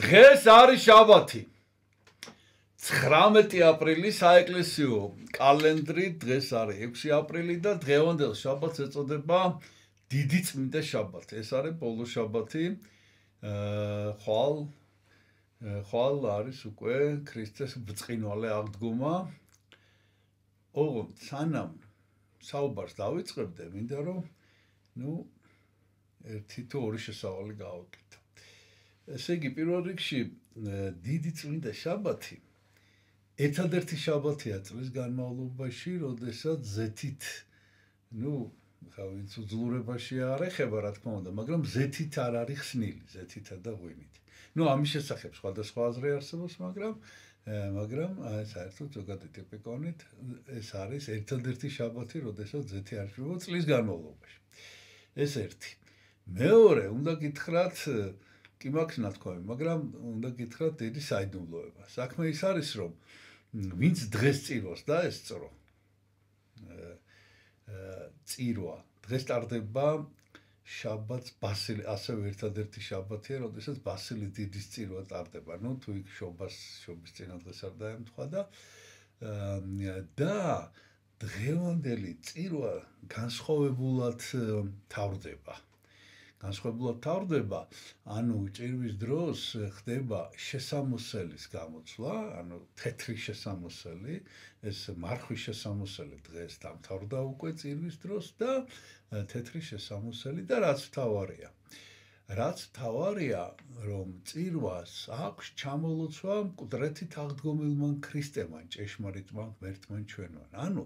დღეს არის შაბათი. 19 აპრილი საეკლესიო კალენდრით დღეს არის 6 აპრილი და დღევანდელ შაბათს ეწოდება დიდი წმინდა შაბათი. ეს არის ბოლო შაბათი. ხვალ არის უკვე ქრისტეს ბრწყინვალე აღდგომა. ოღონდ სანამ საუბარს დავიწყებდე, მინდა რომ ერთი თუ ორი შესავალი გავაკეთო. ესე იგი, პირველ რიგში დიდი წმინდა შაბათი ერთადერთი შაბათია წლის განმავლობაში, როდესაც ზეთით, ვინც უძლურებაში არ ეხება, რა თქმა უნდა, მაგრამ ზეთით არ არის ხსნილი, ზეთითა და ღვინით. ამის შესახებ სხვადასხვა აზრი არსებობს, მაგრამ საერთოდ ზოგადად იპიკონით, ეს არის ერთადერთი შაბათი, როდესაც ზეთი არ შვება წლის განმავლობაში. ეს ერთი. მეორე, უნდა გითხრათ, კი მაქვს ნათქვამი, მაგრამ უნდა გითხრათ დიდი საიდუმლოება. საქმე ის არის, რომ ვინც დღეს წირვას და ეს წრო წირვა დღეს ტარდება შაბათს ბასილი, ასევე ერთადერთი შაბათია, როდესაც ბასილი დიდის წირვა ტარდება. თუ იქ შობის წინადღეს არ დაემთხვა და დღევანდელი წირვა განსხვავებულად თავრდება. ანუ ჭირვის დროს ხდება შესამოსელის გამოცვლა, ანუ თეთრი შესამოსელი, ეს მარხვის შესამოსელი დღეს დამთავრდა უკვე წირვის დროს და თეთრი შესამოსელი და რაც მთავარია, რომ წირვას აქვს ჩამოლოცვა მკვდრეთით აღდგომილმა ქრისტემან, ჭეშმარიტმა ღმერთმა ჩვენმა. ანუ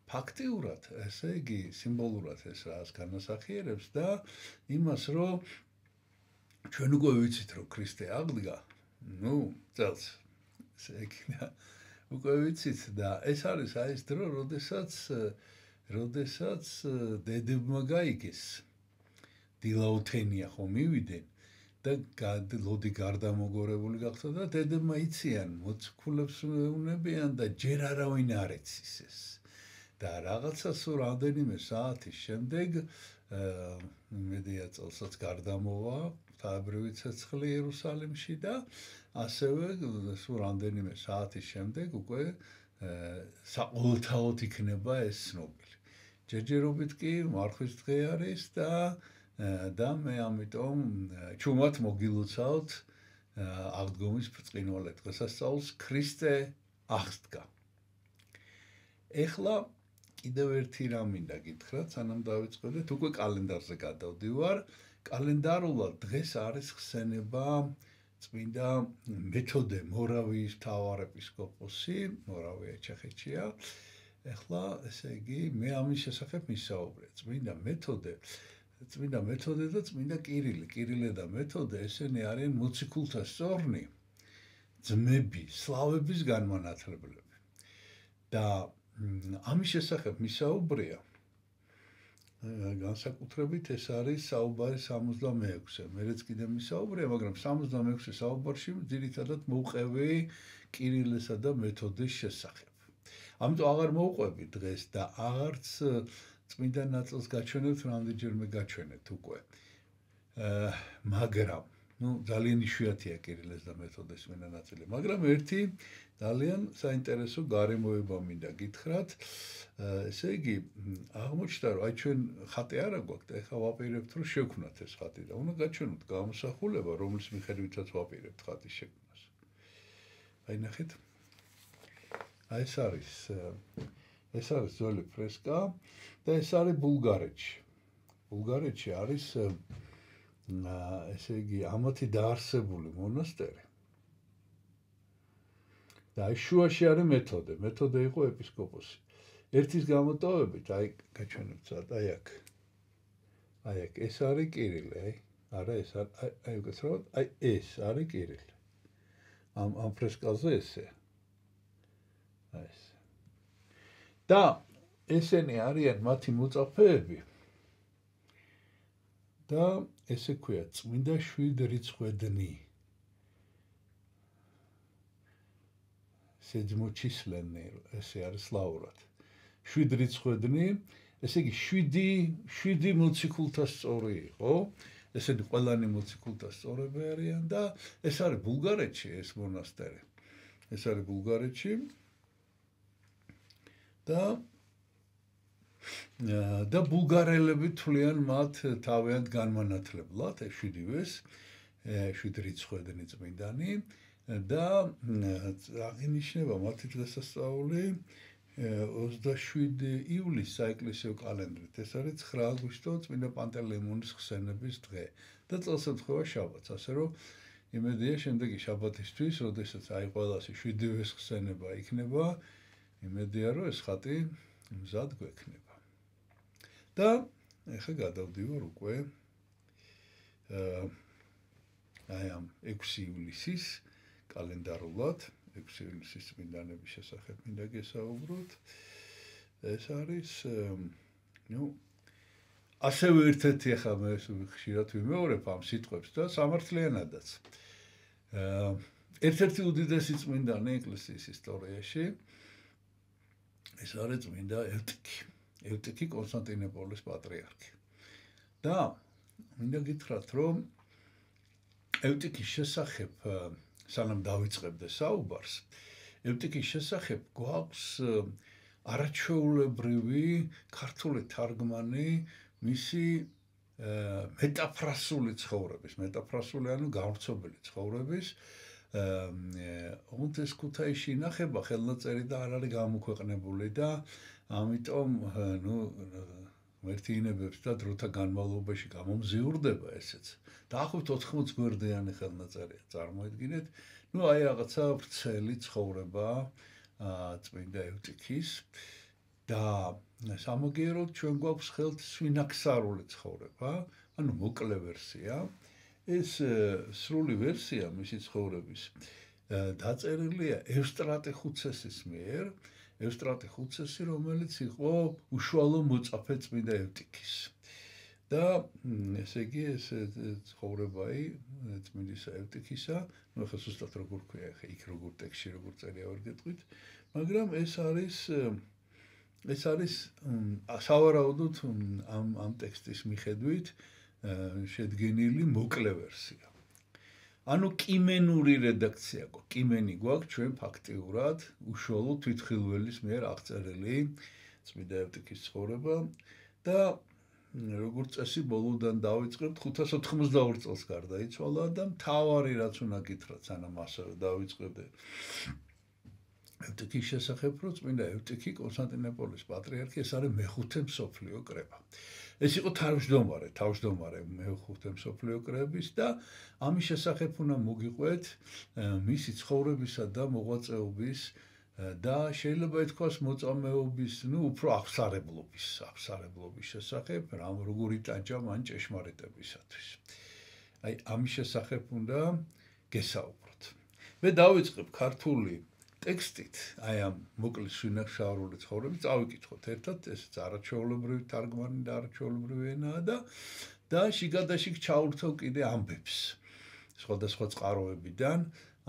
ფაქტიურად, ესე იგი, სიმბოლურად ეს რას განასახიერებს და იმას, რომ ჩვენ უკვე ვიცით, რომ ქრისტე აღდგა, წელს, ესე იგი, უკვე ვიცით და ეს არის ეს დრო, როდესაც დედებმა გაიგეს, დილაუთენია ხო მივიდნენ და ლოდი გარდამოგორებული გახდა და დედებმა იციან, მოციქულებს უნებიან და ჯერ არავინ არ ეცის ეს. და რაღაცა სულ რამდენიმე საათის შემდეგ მედია წელსაც გარდამოვა ღვთაებრივი ცეცხლი იერუსალიმში და ასევე სულ რამდენიმე საათის შემდეგ უკვე საყოველთაოდ იქნება ეს ცნობილი. ჯერჯერობით კი მარხვის დღე არის და მე ამიტომ ჩუმად მოგილოცავთ აღდგომის ბრწყინვალე დღესასწაულს ქრისტე აღსდგა. ეხლა კიდევ ერთი რამ მინდა გითხრათ, სანამ დავიწყებდეთ, უკვე კალენდარზე გადავდივარ. კალენდარულად დღეს არის ხსენება წმინდა მეთოდე მორავიის მთავარეპისკოპოსი, მორავია ჩეხეთშია. ეხლა, ესე იგი, მე ამის შესახებ მისაუბრე. წმინდა მეთოდე და წმინდა კირილე და მეთოდე, ესენი არიან მოციქულთა სწორნი, ძმები, სლავების განმანათლებლები. და ამის შესახებ მისაუბრია, განსაკუთრებით ეს არის საუბარი 66-ზე. მერეც კიდე მისაუბრია, მაგრამ 66-ე საუბარში ძირითადად მოვყევი კირილესა და მეთოდეს შესახებ. ამიტომ აღარ მოვყვები დღეს და აღარც წმინდა ნაწილს გაჩვენებთ, რამდენჯერმე გაჩვენეთ უკვე. მაგრამ ძალიან იშვიათია კირილეს და მეთოდეს წმინდა ნაწილი, მაგრამ ერთი ძალიან საინტერესო გარემოება მინდა გითხრათ. ესე იგი, აღმოჩნდა, რომ ჩვენ ხატი არა გვაქვს და ეხლა ვაპირებთ, რომ შევქმნათ ეს ხატი და უნდა გაჩვენოთ გამოსახულება, რომლის მიხედვითაც ვაპირებთ ხატის შექმნას. ნახეთ. ეს არის ძველი ფრესკა და ეს არის ბულგარეთში. ბულგარეთში არის ესე იგი, ამათი დაარსებული მონასტერი. და შუაში არის მეთოდე. მეთოდე იყო ეპისკოპოსი. ერთის გამოტოვებით, გაჩვენებთ, აქ. ეს არის კირილე, არა, ეს ეს არის კირილე. ამ ფრესკაზე ესეა. ეს. და ესენი არიან მათი მოწაფეები. და ესე ქვია, წმინდა 7 რიცხვედნი. სეძმოჩისლენი, ესე არის სლავურად. 7 რიცხვედნი, ესე იგი 7 მოციქულთა სწორი იყო. ესენი ყველანი მოციქულთა სწორები არიან და ეს არის ბულგარეთში ეს მონასტერი. ეს არის ბულგარეთში და ბულგარელები თვლიან მათ თავიანთ განმანათლებლად ეს 7 რიცხვედენი წმინდანი და აღინიშნება მათი დღესასწაული 27 ივლისს საეკლესიო კალენდრით. ეს არის 9 აგვისტო წმინდა პანტელეიმონის ხსენების დღე და წელს ემთხვევა შაბათს, ასე რომ იმედია შემდეგი შაბათისთვის, როდესაც აი ყველას 7-ს ხსენება იქნება, იმედია რომ ეს ხატი მზად გვექნება. და ეხლა გადავდივარ უკვე აი ამ 6 ივლისის კალენდარულად 6 ივლისის წმინდანების შესახებ მინდა გესაუბროთ. ეს არის ასევე ერთ-ერთი ახლა მე ხშირად ვიმეორებ ამ სიტყვებს და სამართლიანადაც. ერთ-ერთი უდიდესი წმინდანი ეკლესიის ისტორიაში ეს არის წმინდა ევტიქი კონსტანტინოპოლის პატრიარქი. და მინდა გითხრათ, რომ ევტიქის შესახებ სანამ დავიწყებდე საუბარს, ევტიქის შესახებ გვაქვს არაჩვეულებრივი ქართული თარგმანი მისი მეტაფრასული ცხოვრების, მეტაფრასული ანუ გავრცობილი ცხოვრების ოღონდ ეს ქუთაისში ინახება ხელნაწერი და არ არის გამოქვეყნებული და ამიტომ ღმერთიინებებს და დროთა განმავლობაში გამომზიურდება ესეც. დაახლოებით 80 გვერდიანი ხელნაწერია, წარმოიდგინეთ. აი რაღაცა ვრცელი ცხოვრება წმინდა ევტიქის და სამაგიეროდ ჩვენ გვაქვს ხელთ სვინაქსარული ცხოვრება, ანუ მოკლე ვერსია. ეს სრული ვერსია მისი ცხოვრების დაწერილია ევსტრატე ხუცესის მიერ, ევსტრატე ხუცესი, რომელიც იყო უშუალო მოწაფე წმინდა ევტიქის. და ესე იგი ეს ცხოვრებაი წმინდისა ევტიქისა, ახლა ზუსტად როგორ ქვია, ახლა იქ როგორ ტექსტში როგორ წერია ვერ გეტყვით, მაგრამ ეს არის სავარაუდოდ ამ ტექსტის მიხედვით შედგენილი მოკლე ვერსია. ანუ კიმენური რედაქცია გვაქვს, კიმენი გვაქვს ჩვენ ფაქტიურად უშუალო თვითხილველის მიერ აღწერილი წმინდა ევტიქის ცხოვრება და როგორც წესი ბოლოდან დავიწყებთ 592 წელს გარდაიცვალა და მთავარი რაც უნდა გითხრათ სანამ ასევე დავიწყებდე ევტიქის შესახებ, რომ წმინდა ევტიქი კონსტანტინოპოლის პატრიარქი ეს არის მეხუთე მსოფლიო კრება. ეს იყო თავმჯდომარე მეხუთე მსოფლიო კრების და ამის შესახებ უნდა მოგიყვეთ მისი ცხოვრებისა და მოღვაწეობის და შეიძლება ითქვას მოწამეობის, უფრო აღსარებლობის შესახებ, როგორ იტანჯა მან ჭეშმარიტებისათვის. აი ამის შესახებ უნდა გესაუბროთ. მე დავიწყებ ქართული ტექსტით, აი ამ მოკლე სვინაქსარული ცხოვრებით წავიკითხოთ ერთად, ესეც არაჩვეულებრივი თარგმანი და არაჩვეულებრივი ენაა და შიგადაშიგ ჩავრთო კიდე ამბებს. სხვადასხვა წყაროებიდან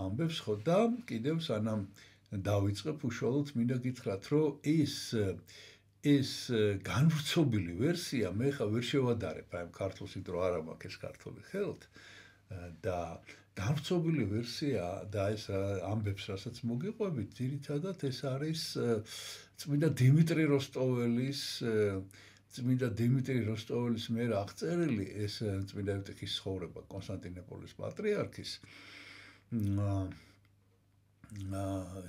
ამბებს ხო და კიდევ სანამ დავიწყებ უშუალოდ მინდა გითხრათ, რომ ეს განვრცობილი ვერსია მე ხა ვერ შევადარებ აი ამ ქართულს, იმიტომ რომ არ მაქვს ეს ქართული ხელთ და განვრცობილი ვერსია და ეს ამბებს, რასაც მოგიყვებით, ძირითადად ეს არის წმინდა დიმიტრი როსტოველის მიერ აღწერილი ეს წმინდა ევტიქის ცხოვრება კონსტანტინოპოლის პატრიარქის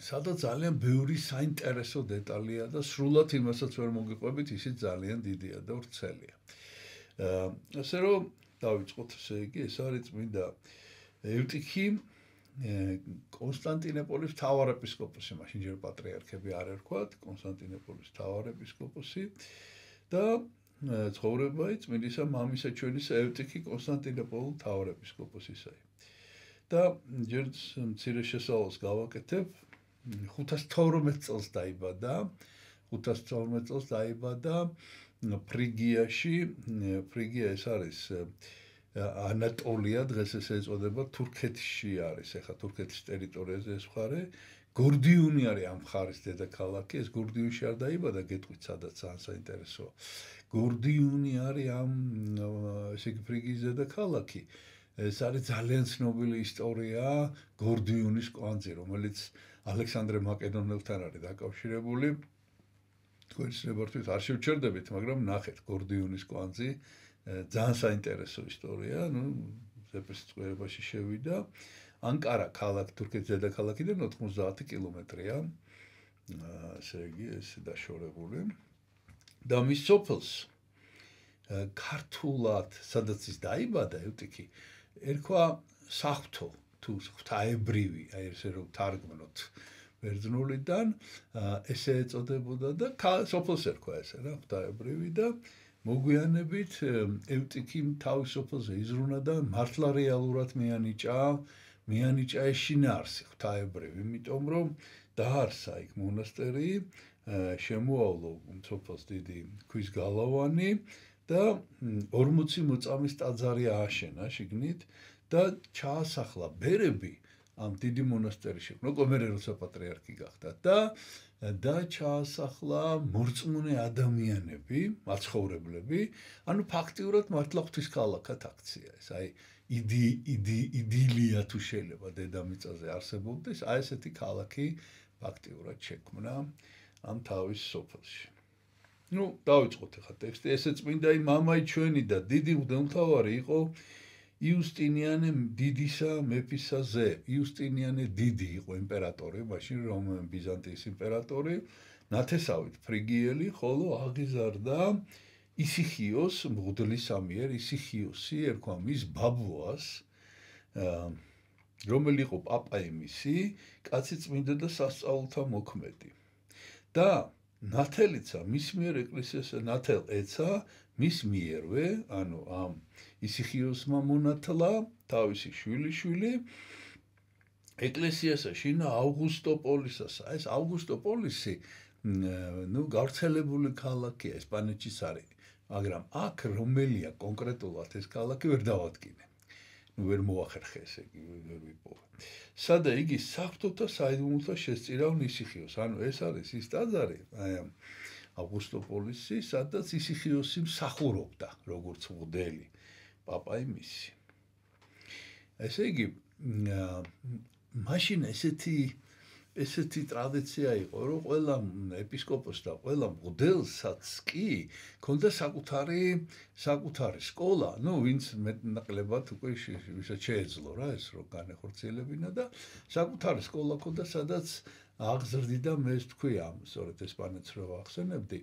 სადაც ძალიან ბევრი საინტერესო დეტალია და სრულად იმასაც ვერ მოგიყვებით, ისიც ძალიან დიდია და ვრცელია. ასე რომ დავიწყოთ, ესე იგი, ეს არის წმინდა ევტიქი კონსტანტინოპოლის მთავარეპისკოპოსი, მაშინ ჯერ პატრიარქები არ ერქვათ, კონსტანტინოპოლის მთავარეპისკოპოსი და ცხოვრებაი წმინდისა მამისა ჩვენისა ევტიქი კონსტანტინოპოლის მთავარეპისკოპოსისაი. და ჯერ მცირე შესავალს გავაკეთებ, 512 წელს დაიბადა ფრიგიაში, ფრიგია ეს არის ანატოლია, დღეს ეს ეწოდება, თურქეთში არის, ახლა თურქეთის ტერიტორიაზე ეს მხარე, გორდიუნი არის ამ მხარის დედაქალაქი, ეს გორდიუნში არ დაიბადა, გეტყვით სადაც ძალიან საინტერესოა. გორდიუნი არის ამ ესე იგი ფრიგის დედაქალაქი. ეს არის ძალიან ცნობილი ისტორია გორდიუნის კვანძი, რომელიც ალექსანდრე მაკედონელთან არის დაკავშირებული. თქვენ შეგვიძლია არ შევჩერდებით, მაგრამ ნახეთ გორდიუნის კვანძი, ძალიან საინტერესო ისტორია, ზეპირსიტყვიერებაში შევიდა. ანკარა ქალაქი, თურქეთის დედაქალაქიდან 90 კილომეტრია. ესე იგი, ეს დაშორებული. და მის სოფელს ქართულად, სადაც ის დაიბადა, ევტიქი, ერქვა საღვთო, თუ ღვთაებრივი, აი ესე რომ თარგმნოთ ბერძნულიდან, ესე ეწოდებოდა და სოფელს ერქვა ესე რა, ღვთაებრივი და მოგვიანებით ევტიქიმ თავის სოფელზე იზრუნა და მართლა რეალურად მიანიჭა ეს შინაარსი ღვთაებრივი, იმიტომ რომ დაარსა იქ მონასტერი, შემოავლო სოფელს დიდი ქვის გალავანი და 40 მოწამის ტაძარი ააშენა შიგნით და ჩაასახლა ბერები ამ დიდი მონასტერში, მოკომერე როცა პატრიარქი გახდა და ჩაასახლა მორწმუნე ადამიანები, მაცხოვრებლები, ანუ ფაქტიურად მართლა ღვთის ქალაქად აქცია ეს, აი იდილია თუ შეიძლება დედამიწაზე არსებობდეს, აი ესეთი ქალაქი ფაქტიურად შექმნა ამ თავის სოფელში. დავიწყოთ ახლა ტექსტი, ესე წმინდა მამაი ჩვენი და დიდი მღვდელმთავარი იყო იუსტინიანე დიდისა მეფისა ზე. იუსტინიანე დიდი იყო იმპერატორი, მაშინ ბიზანტიის იმპერატორი, ნათესავით ფრიგიელი, ხოლო აღიზარდა ისიხიოს მღვდლისამიერ, ისიხიოსი ერქვა მის ბაბუას, რომელი იყო პაპა იმისი, კაცი წმინდა და სასწაულთა მოქმედი. და ნათელიცა მის მიერ ეკლესიასა ნათელ ეცა მის მიერვე, ანუ ამ ისიხიოსმა მონათლა თავისი შვილიშვილი ეკლესიასა შინა ავგუსტოპოლისასა. ეს ავგუსტოპოლისი გავრცელებული ქალაქია ესპანეთის არის, მაგრამ აქ რომელია კონკრეტულად ეს ქალაქი ვერ დავადგინე. ვერ მოახერხე ესე იგი ვერ ვიპოვე. სადა იგი საღვთოთა საიდუმლოთა შესწირავ ისიხიოს, ანუ ეს არის ის ტაძარი, აი ამ ავგუსტოპოლისი, სადაც ისიხიოსი მსახურობდა, როგორც მღვდელი, პაპა იმისი. ესე იგი, მაშინ ესეთი ტრადიცია იყო, რომ ყველა ეპისკოპოსს და ყველა მღვდელსაც კი ჰქონდა საკუთარი სკოლა, ვინც მეტნაკლებად უკვე ვისაც შეეძლო რა ეს რომ განეხორციელებინა და საკუთარი სკოლა ჰქონდა, სადაც აღზრდიდა მე ეს თქვი ამ სწორედ ესპანეთს რო ახსენებდი,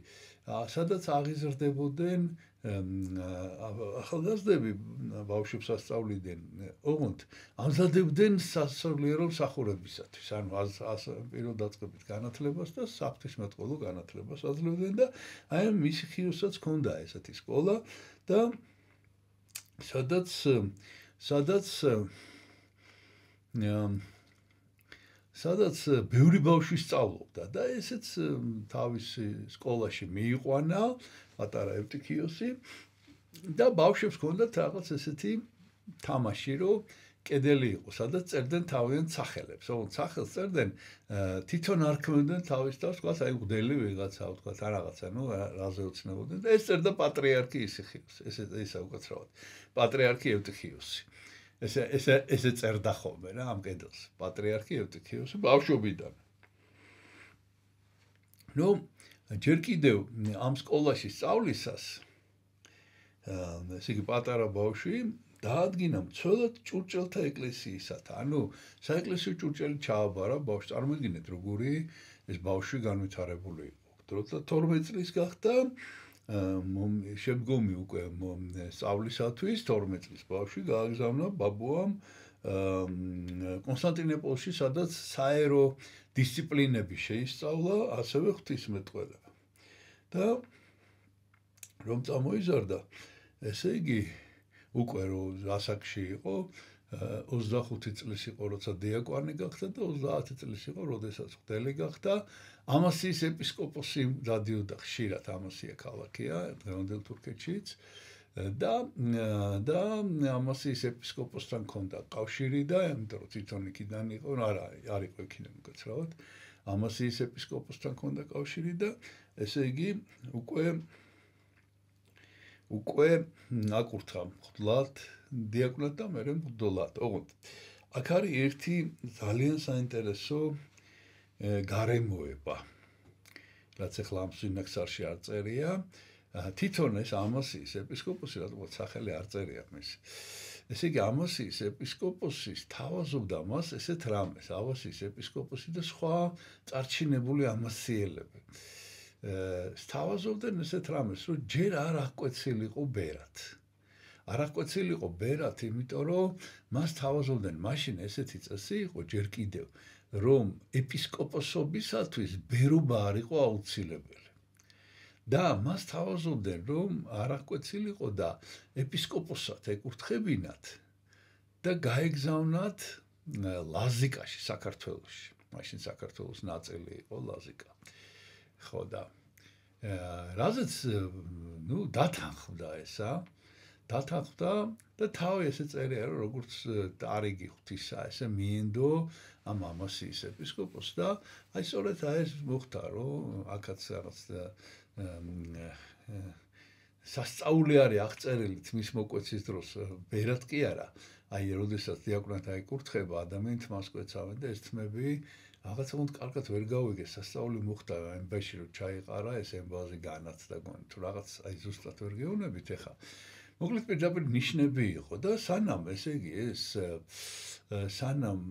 სადაც აღიზრდებოდნენ ახალგაზრდები ბავშვებს ასწავლიდნენ, ოღონდ ამზადებდნენ სასულიერო მსახურებისათვის, ანუ პირველ დაწყებით განათლებას და საფრთხისმეტყველო განათლებას აძლევდნენ და აი ისიხიოსაც ჰქონდა ესეთი სკოლა და სადაც ბევრი ბავშვი სწავლობდა და ესეც თავის სკოლაში მიიყვანა პატარა ევტიქიოსი და ბავშვებს ჰქონდათ რაღაც ესეთი თამაში, რომ კედელი იყო, სადაც წერდნენ თავიანთ სახელებს. ოღონდ სახელს წერდნენ, თვითონ არ ქმნიდნენ თავის თავს, თქვა აი მღვდელი ვიღაცა, თქვა რაღაცა, რაზე ოცნებოდნენ და ეს წერდა პატრიარქი ისიხიოსი, ესა უკაცრავად. პატრიარქი ევტიქიოსი. ესე წერდა ხოლმე რა ამ კედელს. პატრიარქი ევტიქიოსი ბავშვობიდან. ჯერ კიდევ ამ სკოლაში სწავლისას ესე იგი პატარა ბავშვი დაადგინა მცველად ჭურჭელთა ეკლესიისათა. ანუ საეკლესიო ჭურჭელი ჩააბარა ბავშვს. წარმოგიდგენთ როგორი ეს ბავშვი განვითარებული იყო. დროთა 12 წლის გახდა შემდგომი უკვე სწავლისათვის 12 წლის ბავშვი გააგზავნა ბაბუამ კონსტანტინოპოლში, სადაც საერო დისციპლინები შეისწავლა, ასევე ღვთისმეტყველება. და რომ წამოიზარდა, ესე იგი უკვე რომ ასაკში იყო, 25 წლის იყო, როცა დიაკვანი გახდა და 30 წლის იყო, როდესაც მღვდელი გახდა. ამასიის ეპისკოპოსი დადიოდა ხშირად, ამასია ქალაქია, დღევანდელ თურქეთშიც. და ამასიის ეპისკოპოსთან ჰქონდა კავშირი და იმიტომ რომ თვითონ იქიდან იყო, არ იყო იქიდან უკაცრავად. ამასიის ეპისკოპოსთან ჰქონდა კავშირი და ესე იგი უკვე უკვე აკურთხა მღვდლად, დიაკვნად და მერე მღვდლად. ოღონდ აქ არის ერთი ძალიან საინტერესო გარემოება, რაც ახლა ამ სინაქსარში არ წერია. თვითონ ეს ამასიის ეპისკოპოსი, რადგან სახელი არ წერია მის. ესე იგი ამასიის ეპისკოპოსის თავაზობდა მას ესეთ რამეს, ამასიის ეპისკოპოსი და სხვა წარჩინებული ამასიელები. სთავაზობდნენ ესეთ რამეს, რომ ჯერ არ აღკვეცილიყო ბერად. არ აღკვეცილიყო ბერად, იმიტომ რომ მას თავაზობდნენ მაშინ ესეთი წესი იყო ჯერ კიდევ, რომ ეპისკოპოსობისათვის ბერობა არ იყო აუცილებელი. და მას თავაზობდნენ, რომ არ აღკვეცილიყო და ეპისკოპოსად ეკურთხებინათ და გაეგზავნათ ლაზიკაში, საქართველოში. მაშინ საქართველოს ნაწილი იყო ლაზიკა. ხო და რაზეც დათანხმდა ესა, დათანხმდა და თავი ესე წერია, რომ როგორც ტარიგი ღვთისა, ესე მიენდო ამ ამასიის ეპისკოპოსს და აი სწორედ ეს მოხდა, რომ აქაც რაღაც სასწაული არის აღწერილი თმის მოკვეცის დროს, ბერად კი არა. აი, როდესაც დიაკვნად აიკურთხება, ადამიანს მასკვეცავენ და ეს თმები რაღაცა უნდა კარგად ვერ გავიგე, სასწაული მოხდა ამბაში რომ ჩაიყარა, ეს ემბაზი განაცდა გონი, თუ რაღაც აი ზუსტად ვერ გეუბნებით ეხა. მოკლედ პირდაპირ ნიშნები იყო და სანამ ესე იგი სანამ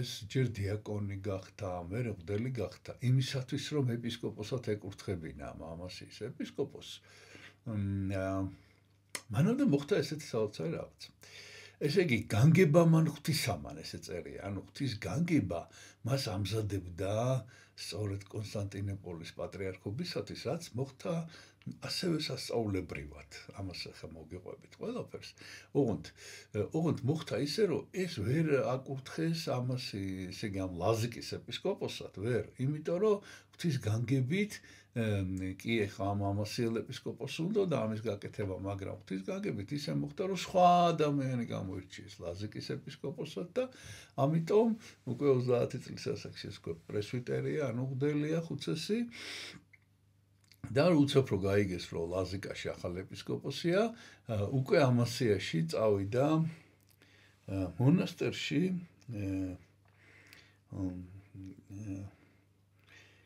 ეს ჯერ დიაკონი გახდა, მერე მღვდელი გახდა, იმისათვის რომ ეპისკოპოსად ეკურთხებინა ამასიის ეპისკოპოსს. მანამდე მოხდა ესეთი საოცარი რაღაც. ესე იგი, განგება მან ღვთისამან ესე წერია, ანუ ღვთის განგება მას ამზადებდა სწორედ კონსტანტინოპოლის პატრიარქობისათვის, რაც მოხდა ასევე სასწაულებრივად. ამას ახლა მოგიყვებით ყველაფერს. ოღონდ მოხდა ისე, რომ ეს ვერ აკურთხეს ამას, ესე იგი, ამ ლაზიკის ეპისკოპოსად, ვერ, იმიტომ რომ ღვთის განგებით კი ახლა ამ ამასიელ ეპისკოპოსს უნდა და ამის გაკეთება, მაგრამ ღვთის განგებით ისე მოხდა, რომ სხვა ადამიანი გამოირჩიეს ლაზიკის ეპისკოპოსად და ამიტომ უკვე 30 წლის ასაკში ეს პრესვიტერია, ანუ მღვდელია ხუცესი და უცებ რო გაიგეს, რომ ლაზიკაში ახალ ეპისკოპოსია, უკვე ამასიაში წავიდა მონასტერში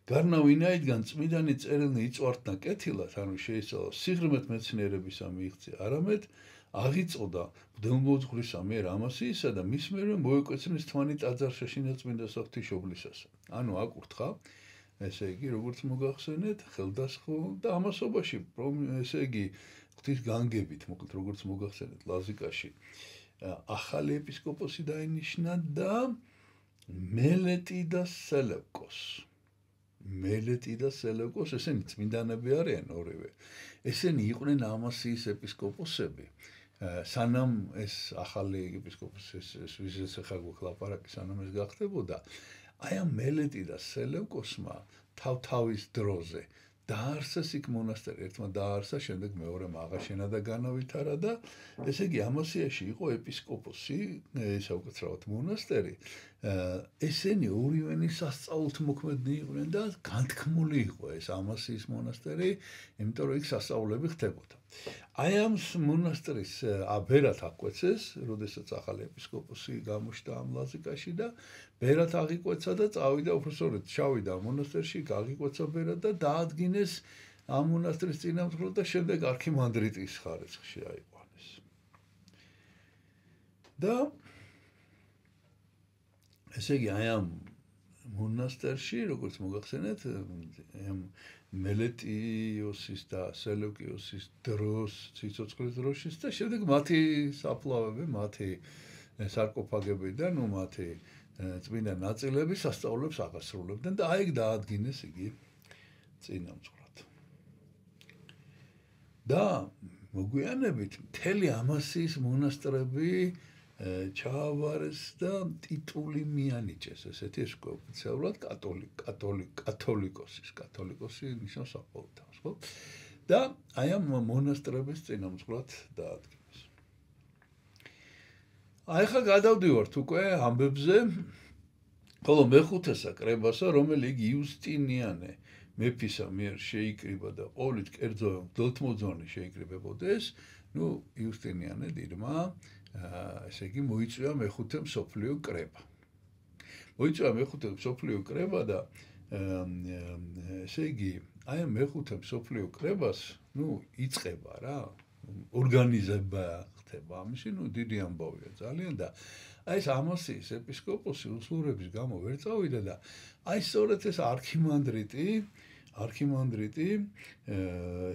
გარნავინაიდან წმიდანი წერილნი იწვართნა კეთილად, ანუ შეისწავლა სიღრმეთ მეცნიერებისა მიიღწია, არამედ აღიწოდა მღვდელმოძღვრის მიერ ამასიისა და მის მერე მოეკვეცნეს თვანი ტაძარშეშინა წმინდა ღვთისმშობლისას. ანუ აკურთხა, ესე იგი, როგორც მოგახსენეთ, ხელდასხმო და ამასობაში, ესე იგი, ღვთის განგებით, მოკლედ როგორც მოგახსენეთ, ლაზიკაში ახალი ეპისკოპოსი დაინიშნა და მელეტი და სელევკოს. მელეტი და სელევკოს, ესენი წმინდანები არიან ორივე. ესენი იყვნენ ამასიის ეპისკოპოსები. სანამ ეს ახალი ეპისკოპოსი, ეს ვიზეს ახლა გვეკლაპარაკი, სანამ ეს გახდებოდა, აი ამ მელეტი და სელევკოსმა თავის დროზე დაარსეს იქ მონასტერი, ერთმა დაარსა, შემდეგ მეორემ აღაშენა და განავითარა და ესე იგი ამასიაში იყო ეპისკოპოსი, ესა უკაცრავად მონასტერი. ესენი ორივენი სასწაულთ მოქმედნი იყვნენ და განთქმული იყო ეს ამასიის მონასტერი, იმიტომ რომ იქ სასწაულები ხდებოდა. აი ამ მონასტრის ბერად აღკვეცეს, როდესაც ახალი ეპისკოპოსი გამოჩნდა ამ ლაზიკაში და ბერად აღიკვეცა და წავიდა უბრალოდ ჩავიდა მონასტერში, აღიკვეცა ბერად და დაადგინეს ამ მონასტრის წინამძღვრად და შემდეგ არქიმანდრიტის ხარისხში აიყვანეს. და ესე იგი, აი ამ მონასტერში, როგორც მოგახსენეთ, მელეტიოსის და სელევკიოსის დროს, ციცოცხლის დროშის და შემდეგ მათი საფლავები, მათი სარკოფაგები და მათი წმინდა ნაწილები სასწაულებს აღასრულებდნენ და აი დაადგინეს იგი წინამძღვრად. და მოგვიანებით მთელი ამასიის მონასტრები ჩააბარეს და ტიტული მიანიჭეს, ესეთი ეს ოფიციალურად კათოლიკოსი ნიშნავს საყოველთაოს, ხო? და აი ამ მონასტრების წინამძღვრად დაადგინეს. აი ხა გადავდივართ უკვე ამბებზე, ხოლო მეხუთესა კრებასა, რომელიც იგი იუსტინიანე მეფისა მიერ შეიკრიბა და ყოვლით კერძო მღვდელთმოძღვანი შეიკრიბებოდეს, იუსტინიანე დიდმა, ესე იგი მოიწვია მეხუთე მსოფლიო კრება. მოიწვია მეხუთე მსოფლიო კრება და ესე იგი, აი მეხუთე მსოფლიო კრებას, იწყება რა, ორგანიზება ხდება ამისი, დიდი ამბავია ძალიან და აი ეს ამასიის ეპისკოპოსი უსურვების გამო ვერ წავიდა და აი სწორედ ეს არქიმანდრიტი,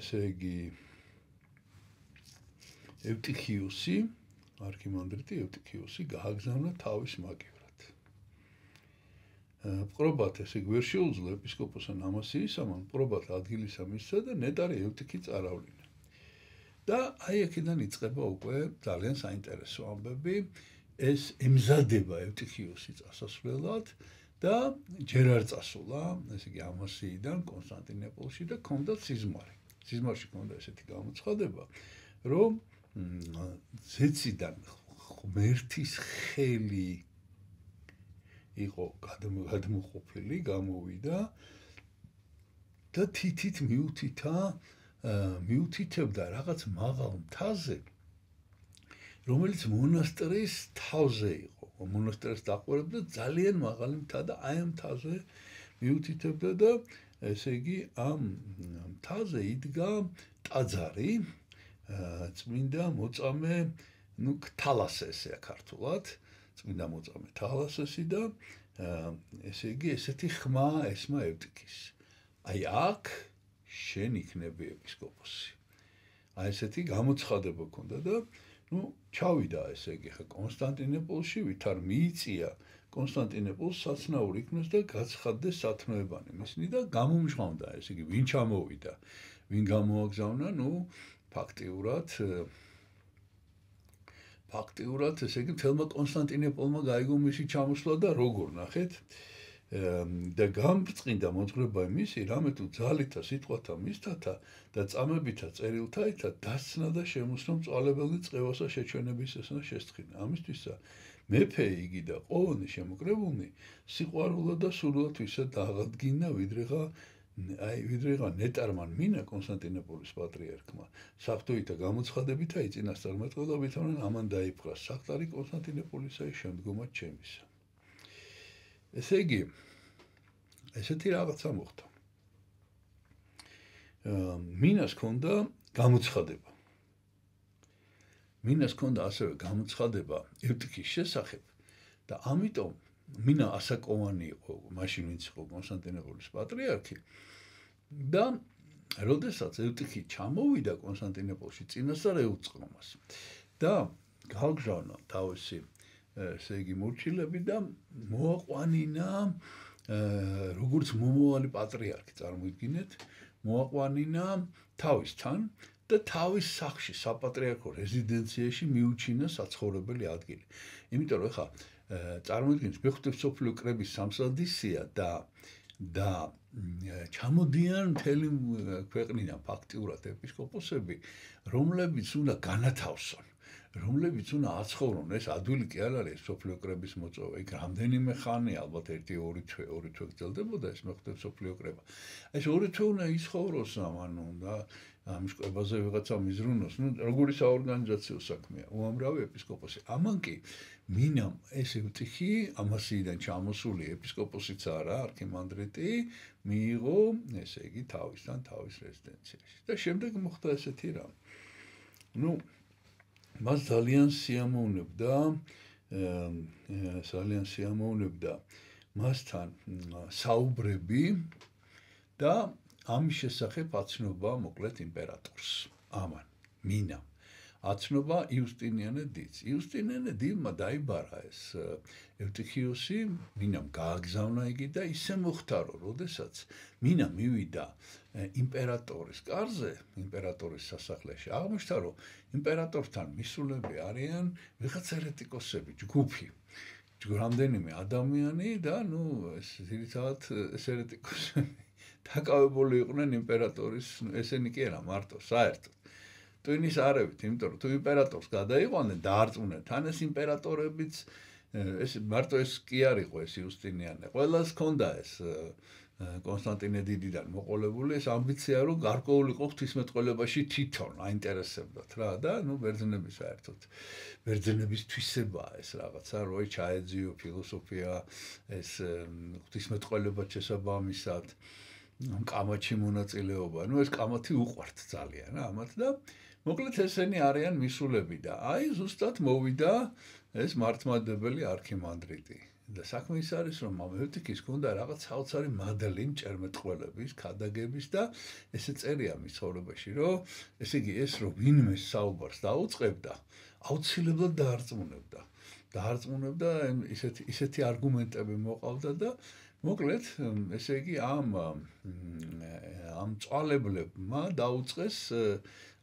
ესე იგი ევტიქიუსი გააგზავნა თავის მაგივრად. მყრობათ ესე იგი ვერ შეუძლო ეპისკოპოსთან ამასიისამან, მყრობათ ადგილისა მისცა და ნეტარი ევტიქი წარავლინა. და აი აქედან იწყება უკვე ძალიან საინტერესო ამბები, ეს ემზადება ევტიქიუსი წასასვლელად და ჯერ არ წასულა, ესე იგი ამასიიდან კონსტანტინოპოლში და ჰქონდა სიზმარი. სიზმარში ჰქონდა ესეთი გამოცხადება, რომ ზეციდან ღმერთის ხელი იყო გადმოყოფილი, გამოვიდა და თითით მიუთითებდა რაღაც მაღალ მთაზე, რომელიც მონასტრის თავზე იყო. მონასტერს დაყურებდა ძალიან მაღალი მთა და აი ამ მთაზე მიუთითებდა და ესე იგი ამ მთაზე იდგა ტაძარი, წმინდა მოწამე, თალასესია ქართულად, წმინდა მოწამე თალასესი და ესე იგი ესეთი ხმა ესმა ევტიქის. აი აქ შენ იქნები ეპისკოპოსი. აი ესეთი გამოცხადება ჰქონდა და ჩავიდა ესე იგი ხა კონსტანტინოპოლში, ვითარ მიიწია კონსტანტინოპოლს საცნაური იქნეს და გაცხადდეს სათნოებანი მისნი და გამომჟღავნდა, ესე იგი ვინ ჩამოვიდა, ვინ გამოაგზავნა, ფაქტიურად ესე იგი მთელმა კონსტანტინოპოლმა გაიგო მისი ჩამოსვლა და როგორ ნახეთ და გამბრწყინდა მოძღვრება მისი, რამე თუ ძალითა სიტყვათა მისთათა და წამებითა წერილთაითა დასცნა და შემოსნა მწვალებელი წყევასა შეჩვენების ესნა შესთხინა. ამისთვისა მეფე იგი და ყოველნი შემოკრებულნი სიყვარულად და სურვილად ვისა დააღადგინა ვიდრეღა ნეტარმან მინა კონსტანტინოპოლის პატრიარქმა საფრთხეთა გამოცხადებითა იწინასწარმეტყველა ვითარან ამან დაიფხვრა საკტარი კონსტანტინოპოლისა შემდგომად ჩემისა. ესე იგი, ესეთი რაღაცა მოხდა. მინას ჰქონდა გამოცხადება. მინას ჰქონდა ასევე გამოცხადება ევტიქის შესახებ და ამიტომ მინა ასაკოვანი იყო, მაშინ ვინც იყო კონსტანტინოპოლის პატრიარქი და როდესაც ევტიქი ჩამოვიდა კონსტანტინოპოლში წინასწარ ეუწყლომას და გააგზავნა თავისი ესე იგი მორჩილები და მოაყვანინა როგორც მომავალი პატრიარქი წარმოიდგინეთ, მოაყვანინა თავისთან და თავის სახლში საპატრიარქო რეზიდენციაში მიუჩინა საცხოვრებელი ადგილი. იმიტომ რომ ხა წარმოიდგინეთ მეხუთე მსოფლიო კრების სამსადისია და ჩამოდიან მთელი ქვეყნიდან ფაქტიურად ეპისკოპოსები, რომლებიც უნდა განათავსონ, რომლებიც უნდა აცხოვრონ, ეს ადვილი კი არ არის მსოფლიო კრების მოწვევა, იქ რამდენიმე ხანი, ალბათ 1-2 თვე გრძელდებოდა ეს მეხუთე მსოფლიო კრება. ეს 2 თვე უნდა იცხოვროს, ანუ და ამ კრებაზე ვიღაცა მიზრუნოს, როგორი საორგანიზაციო საქმეა, უამრავი ეპისკოპოსი. ამან კი მინამ ეს ევტიქი ამასიიდან ჩამოსული ეპისკოპოსიც არა, არქიმანდრიტი მიიღო, ესე იგი თავისთან თავის რეზიდენციაში. და შემდეგ მოხდა ესეთი რამ. მას ძალიან სიამოვნებდა მასთან საუბრები და ამის შესახებ აცნობა მოკლედ იმპერატორს. ამან მინამ აცნობა იუსტინიანე დიდს. იუსტინიანე დიდმა დაიბარა ეს ევტიქიუსი, მინამ გააგზავნა იგი და ისე მოხდა, რომ როდესაც მინა მივიდა იმპერატორის კარზე, იმპერატორის სასახლეში, აღმოჩნდა, რომ იმპერატორთან მისულები არიან ვიღაც ერეტიკოსები, ჯგუფი, რამდენიმე ადამიანი და ეს ძირითადად ეს ერეტიკოსები დაკავებული იყვნენ იმპერატორის, ესენი კი არა მარტო, საერთოდ. ტვინის არევით, იმიტომ რომ თუ იმპერატორს გადაიყვანენ, დაარწმუნენ, თან ეს იმპერატორებიც, მარტო ეს კი არ იყო ეს იუსტინიანე. ყველას ჰქონდა ეს კონსტანტინე დიდიდან მოყოლებული ეს ამბიცია რომ გარკვეულიყო ღვთისმეტყველებაში თვითონ აინტერესებდათ რა და ბერძნების საერთოდ ბერძნების თვისებაა ეს რაღაცა როი ჩაეძიო ფილოსოფია ეს ღვთისმეტყველებად შესაბამისად კამათში მონაწილეობა ეს კამათი უყვართ ძალიან რა ამათ და მოკლედ ესენი არიან მისულები და აი ზუსტად მოვიდა ეს მართლმადიდებელი არქიმანდრიტი და საქმე ის არის რომ მამევტიქის ჰქონდა რაღაც საოცარი მადლი მჭერმეტყველების, ქადაგების და ესე წერია მის ცხოვრებაში, რომ ესე იგი ეს რომ ვინმე საუბარს დაუწყებდა, აუცილებლად დაარწმუნებდა ისეთი არგუმენტები მოყავდა და მოკლედ ესე იგი ამ წვალებლებმა დაუწყეს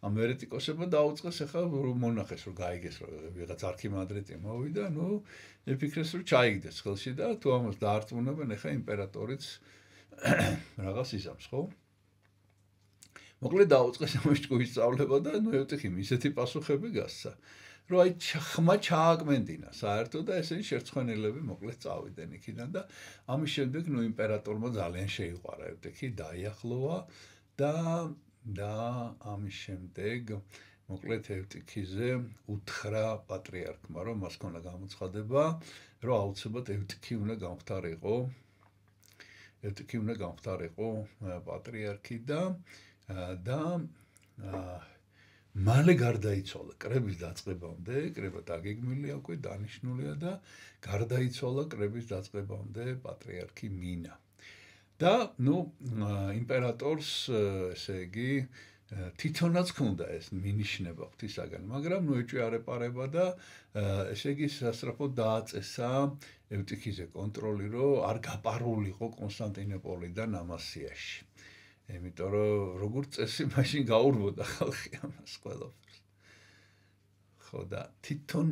ამ ერეტიკოსებმა დაუწყეს ახლა რომ მონახეს რომ გაიგეს რომ ვიღაც არქიმანდრიტი მოვიდა, ეფიქრეს რომ ჩაიგდეს ხელში და თუ ამას დაარწმუნებენ ახლა იმპერატორიც რაღაც იზამს, ხო? მოკლედ დაუწყეს ამის ჭკუის სწავლება და ევტიქიმ ისეთი პასუხები გასცა, რომ აი ხმა ჩააკმენდინა საერთოდ და ესენი შერცხვენილები მოკლედ წავიდნენ იქიდან და ამის შემდეგ იმპერატორმა ძალიან შეიყვარა ევტიქი, დაიახლოვა და ამის შემდეგ მოკლედ ევტიქიზე უთხრა პატრიარქმა, რომ მას ქონდა გამოცხადება, რომ აუცილებლად ევტიქი უნდა გამხდარიყო პატრიარქი და მალე გარდაიცვალა კრების დაწყებამდე, კრება დაგეგმილია უკვე დანიშნულია და გარდაიცვალა კრების დაწყებამდე პატრიარქი მინა. და იმპერატორს ესე იგი თვითონაც ჰქონდა ეს მინიშნება ღვთისაგან, მაგრამ ეჭვიარეპარება და ესე იგი სასწრაფოდ დააწესა ევტიქიზე კონტროლი, რომ არ გაპარულიყო კონსტანტინოპოლიდან ამასიაში. იმიტომ რომ როგორც წესი მაშინ გაურბოდა ხალხი ამას ყველაფერს. ხო და თვითონ